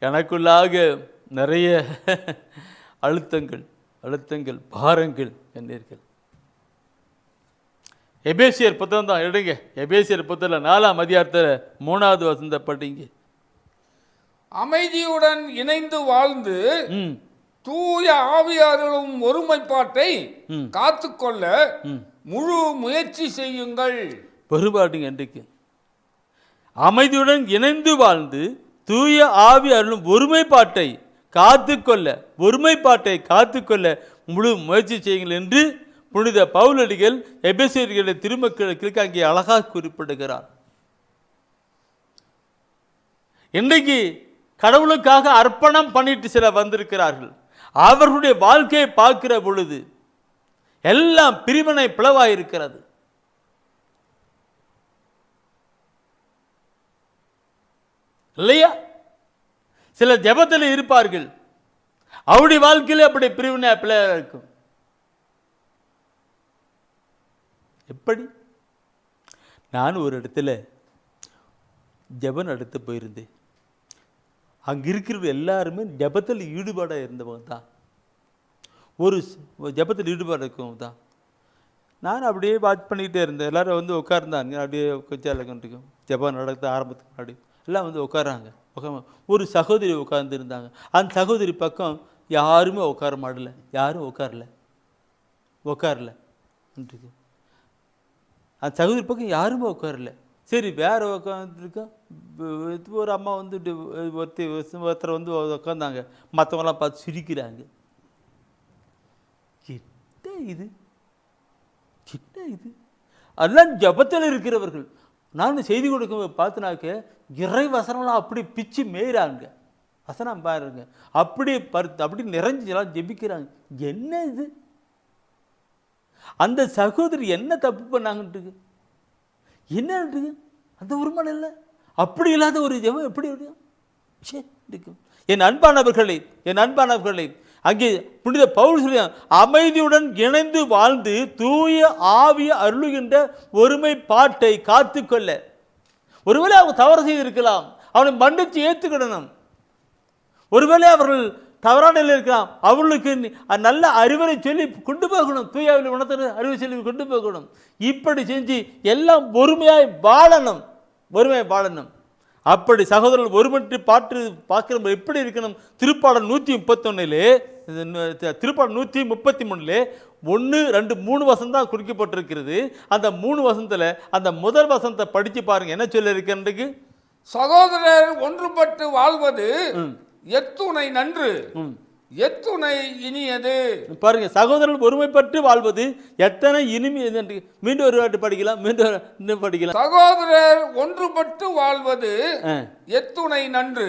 எனக்குள்ளாக நிறைய அழுத்தங்கள், பாரங்கள் என்னீர்கள். எபேசியர் புத்தகம் தான் எடுங்க. எபேசியர் புத்தகம் 4ஆம் அதிகாரத்தில் 3வது வசனத்தை படிங்க. அமைதியுடன் இணைந்து வாழ்ந்து தூய ஆவியார்களும் ஒருமைப்பாட்டை காத்துக்கொள்ள முழு முயற்சி செய்யுங்கள். பெருபாடுங்க. இன்றைக்கு அமைதியுடன் இணைந்து வாழ்ந்து தூய ஆவியார்களும் ஒருமைப்பாட்டை காத்துக்கொள்ள முழு முயற்சி செய்யுங்கள் என்று புனித பவுலடிகள் எபேசியர்களுடைய திருமக்களுக்கு அங்கே அழகாக குறிப்பிடுகிறார். இன்றைக்கு கடவுளுக்காக அர்ப்பணம் பண்ணிட்டு சில வந்திருக்கிறார்கள். அவர்களுடைய வாழ்க்கையை பார்க்கிற பொழுது எல்லாம் பிரிவினை பிளவாயிருக்கிறது. இல்லையா? சில ஜெபத்தில் இருப்பார்கள், அவருடைய வாழ்க்கையில் அப்படி பிரிவினை பிளவா இருக்கும். எப்படி? நான் ஒரு இடத்துல ஜெபம் நடத்த போயிருந்தேன். அங்கே இருக்கிற எல்லாருமே ஜெபத்தில் ஈடுபாடாக இருந்தவங்க தான், ஒரு ஜெபத்தில் ஈடுபாடு இருக்கவங்க தான். நான் அப்படியே வாட்ச் பண்ணிக்கிட்டே இருந்தேன். எல்லோரும் வந்து உட்கார்ந்தாங்க. அப்படியே கொஞ்சம் கொண்டிருக்கும் ஜெபம் நடத்த ஆரம்பத்துக்கு முன்னாடி எல்லாம் வந்து உட்காராங்க. ஒரு சகோதரி உட்கார்ந்து இருந்தாங்க. அந்த சகோதரி பக்கம் யாருமே உட்கார மாடல, யாரும் உட்காரல. அந்த சகோதரி பக்கம் யாருமே உட்காரல. சரி, வேற உட்காந்துருக்கோம். ஒரு அம்மா வந்து ஒருத்தர் வந்து உட்காந்தாங்க. மற்றவங்களாம் பார்த்து சிரிக்கிறாங்க. சின்ன இது அதெல்லாம் ஜபத்தில் இருக்கிறவர்கள். நான் செய்தி கொடுக்க பார்த்தினாக்க இறை வசனம்லாம் அப்படி பிச்சு மேயிறாங்க. வசனம் பாருங்க, அப்படி நிறைஞ்செல்லாம் ஜெபிக்கிறாங்க. என்ன இது? அந்த சகோதரி என்ன தப்பு பண்ணாங்கன்ட்டு என்ன அந்த உரிமை இல்லை. அப்படி இல்லாத ஒரு ஜெபம் எப்படி இருக்கும்? என் அன்பானவர்களே அங்கே புனித பவுல் சொல்லி அமைதியுடன் இணைந்து வாழ்ந்து தூய ஆவிய அருளுகின்ற ஒருமைப்பாட்டை காத்துக்கொள்ள. ஒருவேளை அவங்க தவறு செய்திருக்கலாம், அவனை மன்னித்து ஏற்றுக்கிடணும். ஒருவேளை அவர்கள் தவறான நிலையில் இருக்கலாம், அவர்களுக்கு நல்ல அறிவுரை சொல்லி கொண்டு போகணும், தூயாவில் உணர்த்த அறிவுரை சொல்லி கொண்டு போகணும். இப்படி செஞ்சு எல்லாம் ஒருமையாய் வாழணும். அப்படி சகோதரர்கள் ஒருமட்டு பார்க்கிற எப்படி இருக்கணும்? திருப்பாடல் 131 திருப்பாடல் 133 1, 2, 3 வசனம் தான் குறிக்கப்பட்டிருக்கிறது. அந்த 3 வசனத்தில் அந்த முதல் வசனத்தை படித்து பாருங்க, என்ன சொல்ல இருக்கு? சகோதரர் ஒன்றுபட்டு வாழ்வது எத்துணை நன்று, எத்துணை இனியது. பாருங்க, சகோதரர்கள் ஒருமைப்பட்டு வாழ்வது எத்தனை இனிமையது என்று மீண்டும் ஒரு வாட்டி படிக்கலாம். சகோதரர் ஒன்றுபட்டு வாழ்வது எத்துணை நன்று,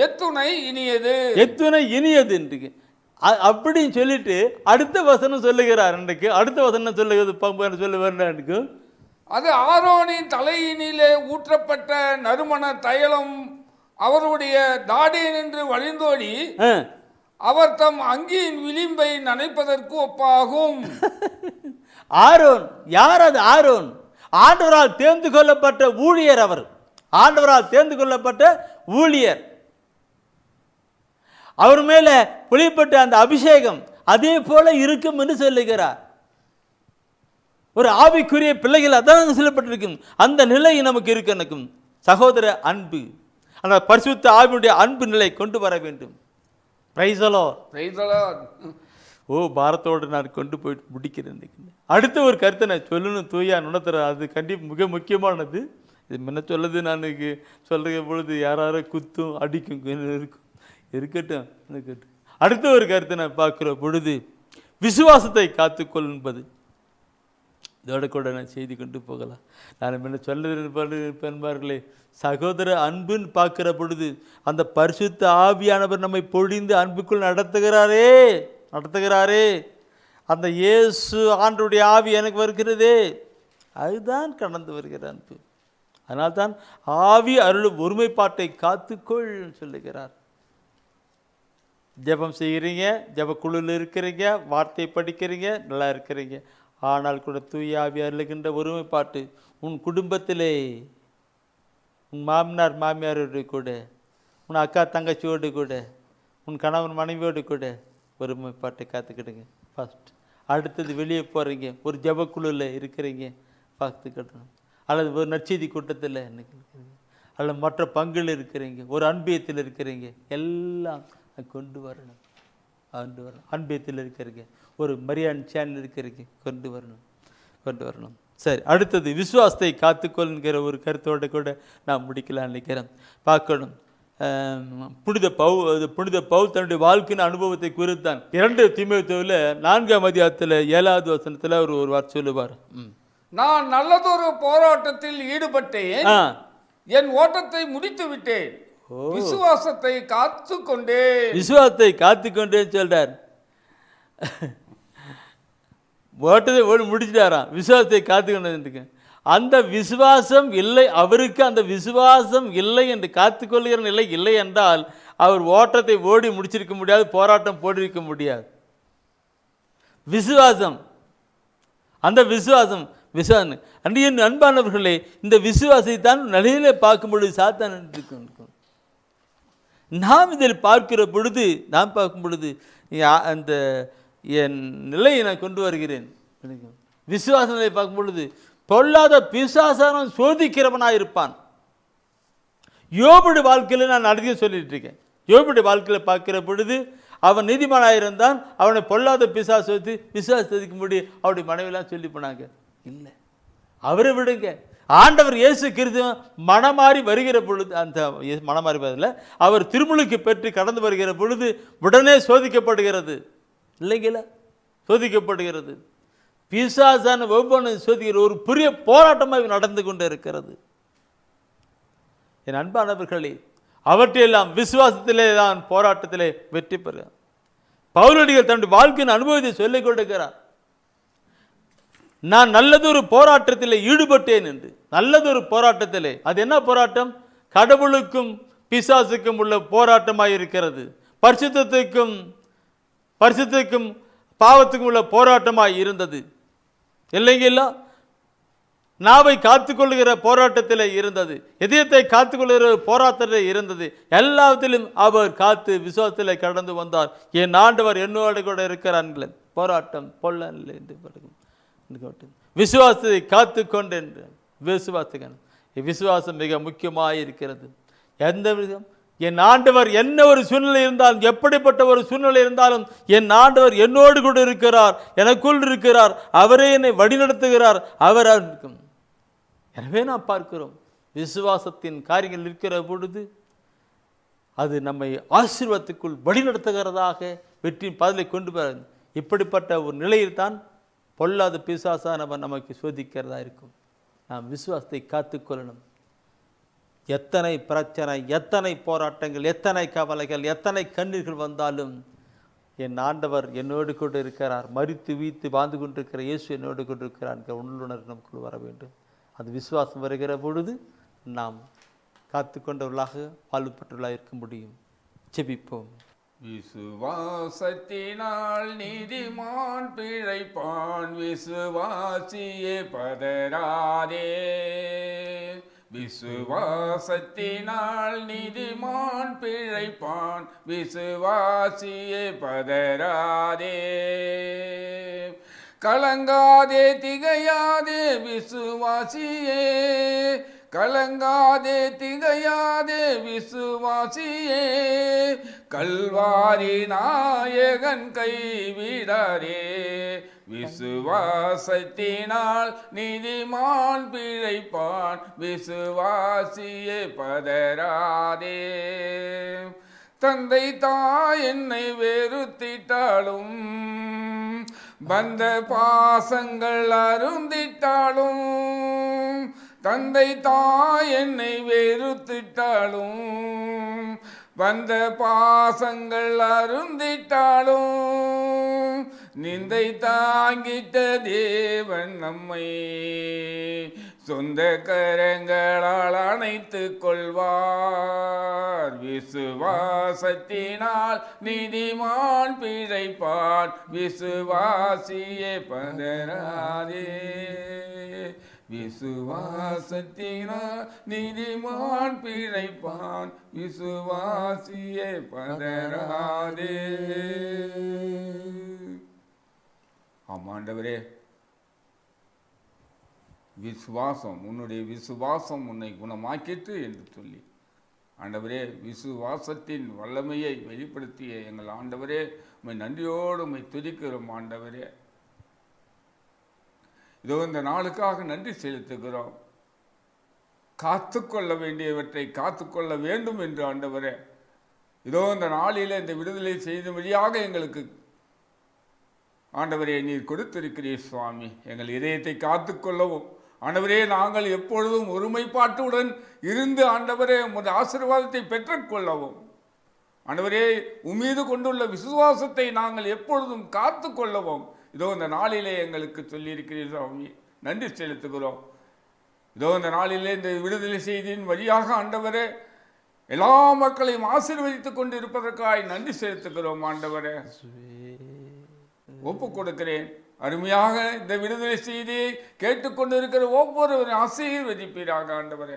எத்துணை இனியது என்று அப்படின்னு சொல்லிட்டு அடுத்த வசனம் சொல்லுகிறார். அடுத்த வசனம் சொல்லுகிறது, அது ஆரோனின் தலையினிலே ஊற்றப்பட்ட நறுமண தைலம் அவருடைய தாடியில் நின்று வழிந்தோடி அவர் தம் அங்கியின் விளிம்பை நனைப்பதற்கு ஒப்பாகும். ஆரோன் யார்? அது ஆரோன் ஆண்டவரால் தேர்ந்து கொள்ளப்பட்ட ஊழியர். அவர் மேல புலிப்பட்ட அந்த அபிஷேகம் அதே போல இருக்கும் என்று சொல்லுகிறார். ஒரு ஆவிக்குரிய பிள்ளைகள் அதான் சொல்லப்பட்டிருக்கும். அந்த நிலை நமக்கு இருக்கணும். சகோதர அன்பு, அந்த பரிசுத்த ஆவியுடைய அன்பு நிலை கொண்டு வர வேண்டும். Praise the Lord. பாரத்தோடு நான் கொண்டு போயிட்டு முடிக்கிறேன். அடுத்த ஒரு கருத்தை நான் சொல்லணும், தூயா நுணத்துற, அது கண்டிப்பாக மிக முக்கியமானது. இது முன்ன சொல்லுது, நான் சொல்கிற பொழுது யாராரோ குத்தும் அடிக்கும் இருக்கட்டும். அடுத்த ஒரு கருத்தை நான் பார்க்குற பொழுது விசுவாசத்தை காத்துக்கொள் என்பது. இதோட கூட நான் செய்தி கொண்டு போகலாம். நான் முன்ன சொல்லுபார்களே, சகோதர அன்புன்னு பார்க்கிற பொழுது அந்த பரிசுத்த ஆவியானவர் நம்மை பொழிந்து அன்புக்குள் நடத்துகிறாரே. அந்த இயேசு ஆண்டவருடைய ஆவி எனக்கு வருகிறதே, அதுதான் கடந்து வருகிற அன்பு. அதனால்தான் ஆவி அருள் ஒருமைப்பாட்டை காத்துக்கொள் சொல்லுகிறார். ஜெபம் செய்கிறீங்க, ஜெப குழுவில் இருக்கிறீங்க, வார்த்தை படிக்கிறீங்க, நல்லா இருக்கிறீங்க. ஆனால் கூட தூய ஆவி அருளுகின்ற ஒருமைப்பாட்டு உன் குடும்பத்திலே, உன் மாமனார் மாமியாரோடு கூட, உன் அக்கா தங்கச்சியோடு கூட, உன் கணவன் மனைவியோடு கூட ஒருமைப்பாட்டை காத்துக்கிடுங்க ஃபஸ்ட். அடுத்தது வெளியே போகிறீங்க, ஒரு ஜபக்குழுவில் இருக்கிறீங்க, பார்த்துக்கிடணும். அல்லது ஒரு நற்செய்தி கூட்டத்தில் இருக்கிறீங்க, அல்லது மற்ற பங்கில் இருக்கிறீங்க, ஒரு அன்பியத்தில் இருக்கிறீங்க, எல்லாம் கொண்டு வரணும். அன்பியத்தில் இருக்கிறீங்க, ஒரு மரியான் சேனல் இருக்கிறீங்க, கொண்டு வரணும். சரி, அடுத்தது விசுவாசத்தை காத்துக்கொள்கிற ஒரு கருத்தோடு கூட நான் முடிக்கலாம்னு நினைக்கிறேன். பார்க்கணும், புனித பவுல் தன்னுடைய வாழ்க்கையின் அனுபவத்தை குறித்தான் 2 தீமோத்தேயுவில் 4ஆம் அதிகாரத்தில் 7வது வசனத்தில் அவர் ஒரு வார்த்தை சொல்லுவார். நான் நல்லதொரு போராட்டத்தில் ஈடுபட்டேன், என் ஓட்டத்தை முடித்து விட்டேன், விசுவாசத்தை காத்துக்கொண்டேன் சொல்றார். ஓட்டத்தை ஓடி முடிச்சுட்டாராம், விசுவாசத்தை காத்துக்கொண்டு. அந்த விசுவாசம் இல்லை அவருக்கு, அந்த விசுவாசம் இல்லை என்று காத்துக்கொள்கிற நிலை இல்லை என்றால் அவர் ஓட்டத்தை ஓடி முடிச்சிருக்க முடியாது, போராட்டம் போட்டிருக்க முடியாது. விசுவாசம், அந்த விசுவாசம் அன்றைய அன்பானவர்களே, இந்த விசுவாசத்தை தான் நிலையிலே பார்க்கும் பொழுது சாத்தான் இருக்கும். நாம் இதில் பார்க்கும் பொழுது அந்த என் நிலையை நான் கொண்டு வருகிறேன். விசுவாச நிலையை பார்க்கும் பொழுது பொல்லாத பிசாசானம் சோதிக்கிறவனாக இருப்பான். யோபுடைய வாழ்க்கையில் நான் அதிகம் சொல்லிட்டு இருக்கேன். யோபுடைய வாழ்க்கையில் பார்க்கிற பொழுது அவன் நீதிமானாக இருந்தான், அவனை பொல்லாத பிசாசு சோதித்து விசுவாசத்துக்கு முடி அவருடைய மனைவிலாம் சொல்லி போனாங்க. இல்லை, அவரை விடுங்க. ஆண்டவர் இயேசு கிறிஸ்து மனமாறி வருகிற பொழுது, அந்த மனமாறி பதில் அவர் திருமுழுக்கு பெற்று கடந்து வருகிற பொழுது உடனே சோதிக்கப்படுகிறது. இல்லைங்களா? சோதிக்கப்படுகிறது. பிசாசான ஒவ்வொன்று சோதிக்கிற ஒரு பெரிய போராட்டமாக நடந்து கொண்டு இருக்கிறது. என் அன்பானவர்களே, அவற்றையெல்லாம் விசுவாசத்திலே தான் போராட்டத்திலே வெற்றி பெறுகிறார். பவுலடிகள் தன்னுடைய வாழ்க்கையின் அனுபவத்தை சொல்லிக் கொடுக்கிறார். நான் நல்லதொரு போராட்டத்தில் ஈடுபட்டேன் என்று. நல்லதொரு போராட்டத்திலே, அது என்ன போராட்டம்? கடவுளுக்கும் பிசாசுக்கும் உள்ள போராட்டமாய் இருக்கிறது. பரிசுத்தத்துக்கும் பாவத்துக்கும் உள்ள போராட்டமாய் இருந்தது. இல்லைங்களா? நாவை காத்துக்கொள்ளுகிற போராட்டத்தில் இருந்தது, இதயத்தை காத்துக்கொள்ளுகிற போராட்டத்தில் இருந்தது. எல்லாத்திலும் அவர் காத்து விசுவாசத்தில் கடந்து வந்தார். என் ஆண்டவர் என்னோடு கூட இருக்கிறார்கள். போராட்டம் பொல்ல என்று விசுவாசத்தை காத்து கொண்டு விசுவாசம் மிக முக்கியமாக இருக்கிறது. எந்த விதம் என் ஆண்டவர் என்ன ஒரு சூழ்நிலை இருந்தாலும், எப்படிப்பட்ட ஒரு சூழ்நிலை இருந்தாலும் என் ஆண்டவர் என்னோடு கூட இருக்கிறார், எனக்குள் இருக்கிறார், அவரே என்னை வழிநடத்துகிறார். அவர் இருக்கும். எனவே நாம் பார்க்கிறோம், விசுவாசத்தின் காரியங்கள் இருக்கிற பொழுது அது நம்மை ஆசீர்வாதத்துக்குள் வழிநடத்துகிறதாக வெற்றியின் பாதையை கொண்டு வர. இப்படிப்பட்ட ஒரு நிலையில் தான் பொல்லாத பிசாசானவன் நமக்கு சோதிக்கிறதா இருக்கும். நாம் விசுவாசத்தை காத்துக்கொள்ளணும். எத்தனை பிரச்சனை, எத்தனை போராட்டங்கள், எத்தனை கவலைகள், எத்தனை கண்ணீர்கள் வந்தாலும் என் ஆண்டவர் என்னோடு கொண்டு இருக்கிறார், மரித்து வீத்து வாழ்ந்து கொண்டிருக்கிற இயேசு என்னோடு கொண்டிருக்கிறார் என்கிற உள்ளுணர்வு நமக்குள் வர வேண்டும். அது விசுவாசம் வருகிற பொழுது நாம் காத்து கொண்டவர்களாக வாழ்வுப்பட்டவர்களாக இருக்க முடியும். ஜெபிப்போம். விசுவாசத்தினால் நீதிமான் பிழைப்பான், விசுவாசியே பதராதே. விசுவாசத்தினால் நீதிமான் பிழைப்பான், விசுவாசியே பதராதே. கலங்காதே திகையாதே விசுவாசியே, கலங்காதே திகையாதே விசுவாசியே. கல்வாரி நாயகன் கைவிடாரே, விசுவாசத்தினால் நீதிமான் பிழைப்பான், விசுவாசியே பதராதே. தந்தை தாய் என்னை வெறுத்திட்டாலும், பந்த பாசங்கள் அருந்திட்டாலும், தந்தை தாய் என்னை வெறுத்திட்டாலும், வந்த பாசங்கள் அருந்திட்டாலும், நிந்தை தாங்கிட்ட தேவன் நம்மை சொந்த கரங்களால் அணைத்துக் கொள்வார். விசுவாசத்தினால் நீதிமான் பிழைப்பான், விசுவாசியே பதராதே. விசுவாசத்தினால் நீதிமான் பிழைப்பான், விசுவாசியே பதராதே. ஆமாண்டவரே, விசுவாசம், உன்னுடைய விசுவாசம் உன்னை குணமாக்கிற்று என்று சொல்லி, ஆண்டவரே விசுவாசத்தின் வல்லமையை வெளிப்படுத்திய எங்கள் ஆண்டவரே, உம்மை நன்றியோடு உம்மை துதிக்கிறோம். ஆண்டவரே, இதோ இந்த நாளுக்காக நன்றி செலுத்துகிறோம். காத்துக்கொள்ள வேண்டியவற்றை காத்துக்கொள்ள வேண்டும் என்று ஆண்டவரே, இதோ இந்த நாளில் இந்த விடுதலை செய்த வழியாக எங்களுக்கு ஆண்டவரே நீர் கொடுத்திருக்கிறீர் சுவாமி. எங்கள் இதயத்தை காத்துக்கொள்ளவும் ஆண்டவரே, நாங்கள் எப்பொழுதும் ஒருமைப்பாட்டுடன் இருந்து ஆண்டவரே உமது ஆசீர்வாதத்தை பெற்றுக்கொள்ளவும் ஆண்டவரே, உம்மீது கொண்டுள்ள விசுவாசத்தை நாங்கள் எப்பொழுதும் காத்து கொள்ளவும் இதோ இந்த நாளிலே எங்களுக்கு சொல்லியிருக்கிறீர் சுவாமி. நன்றி செலுத்துகிறோம். இதோ இந்த நாளிலே இந்த விடுதலை செய்தியின் வழியாக ஆண்டவரே எல்லா மக்களையும் ஆசீர்வதித்துக் கொண்டு இருப்பதற்காய் நன்றி செலுத்துகிறோம். ஆண்டவரே ஒப்பு கொடுக்கிறேன். அருமையாக இந்த விடுதலை செய்தியை கேட்டுக்கொண்டு இருக்கிற ஒவ்வொருவரும் ஆசீர்வதிப்பீராக. ஆண்டவரே,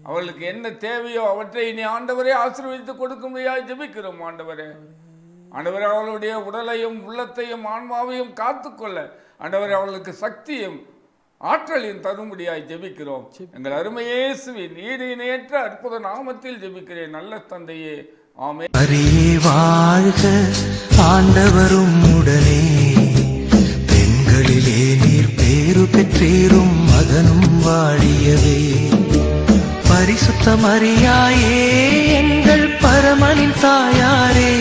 அவர்களுக்கு என்ன தேவையோ அவற்றை நீ ஆண்டவரே ஆசீர்வதித்து கொடுக்கும்படியாய் ஜெபிக்கிறோம். ஆண்டவரே, ஆண்டவரே அவர்களுடைய உடலையும் உள்ளத்தையும் ஆன்மாவையும் காத்துக்கொள்ள ஆண்டவரே அவர்களுக்கு சக்தியும் ஆற்றலையும் தரும்படியாய் ஜெபிக்கிறோம். எங்கள் அருமையேசுவின் ஈடிணையற்ற அற்புத நாமத்தில் ஜெபிக்கிறேன் நல்ல தந்தையே, ஆமென். அரியே வாழ்க ஆண்டவரும் உடனே, பெண்களிலே நீர் பேரு பெற்றேரும் மகனும் வாழியவே. பரிசுத்த மரியாயே எங்கள் பரமனின் தாயாரே,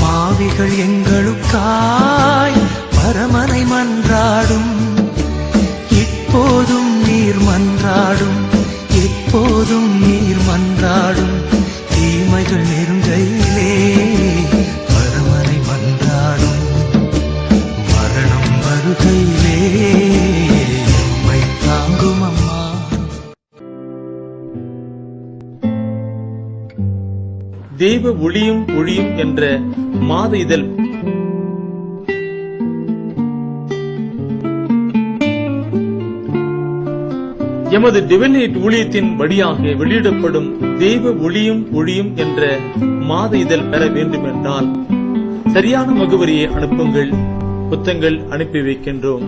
பாவிகள் எங்களுக்காய் பரமனை மன்றாடும். இப்போதும் நீர் மன்றாடும், எப்போதும் நீர் மன்றாடும். தீமைகள் நெருங்கையிலே பரமனை மன்றாடும். மரணம் வருகையிலே எம்மை தாங்கும் அம்மா. தெய்வ ஒளியும் ஒளியும் என்ற மாத இதழ் எமது டிவைன் ஊழியத்தின் வழியாக வெளியிடப்படும் தெய்வ ஒளியும் ஒளியும் என்ற மாத இதழ் பெற வேண்டும் என்றால் சரியான முகவரியை அனுப்புங்கள். புத்தகங்கள் அனுப்பி வைக்கின்றோம்.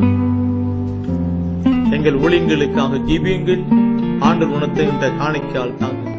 எங்கள் ஊழியங்களுக்காக ஜீவியுங்கள். ஆண்டவர் உணர்த்துகின்ற காணிக்கையால் தாங்க.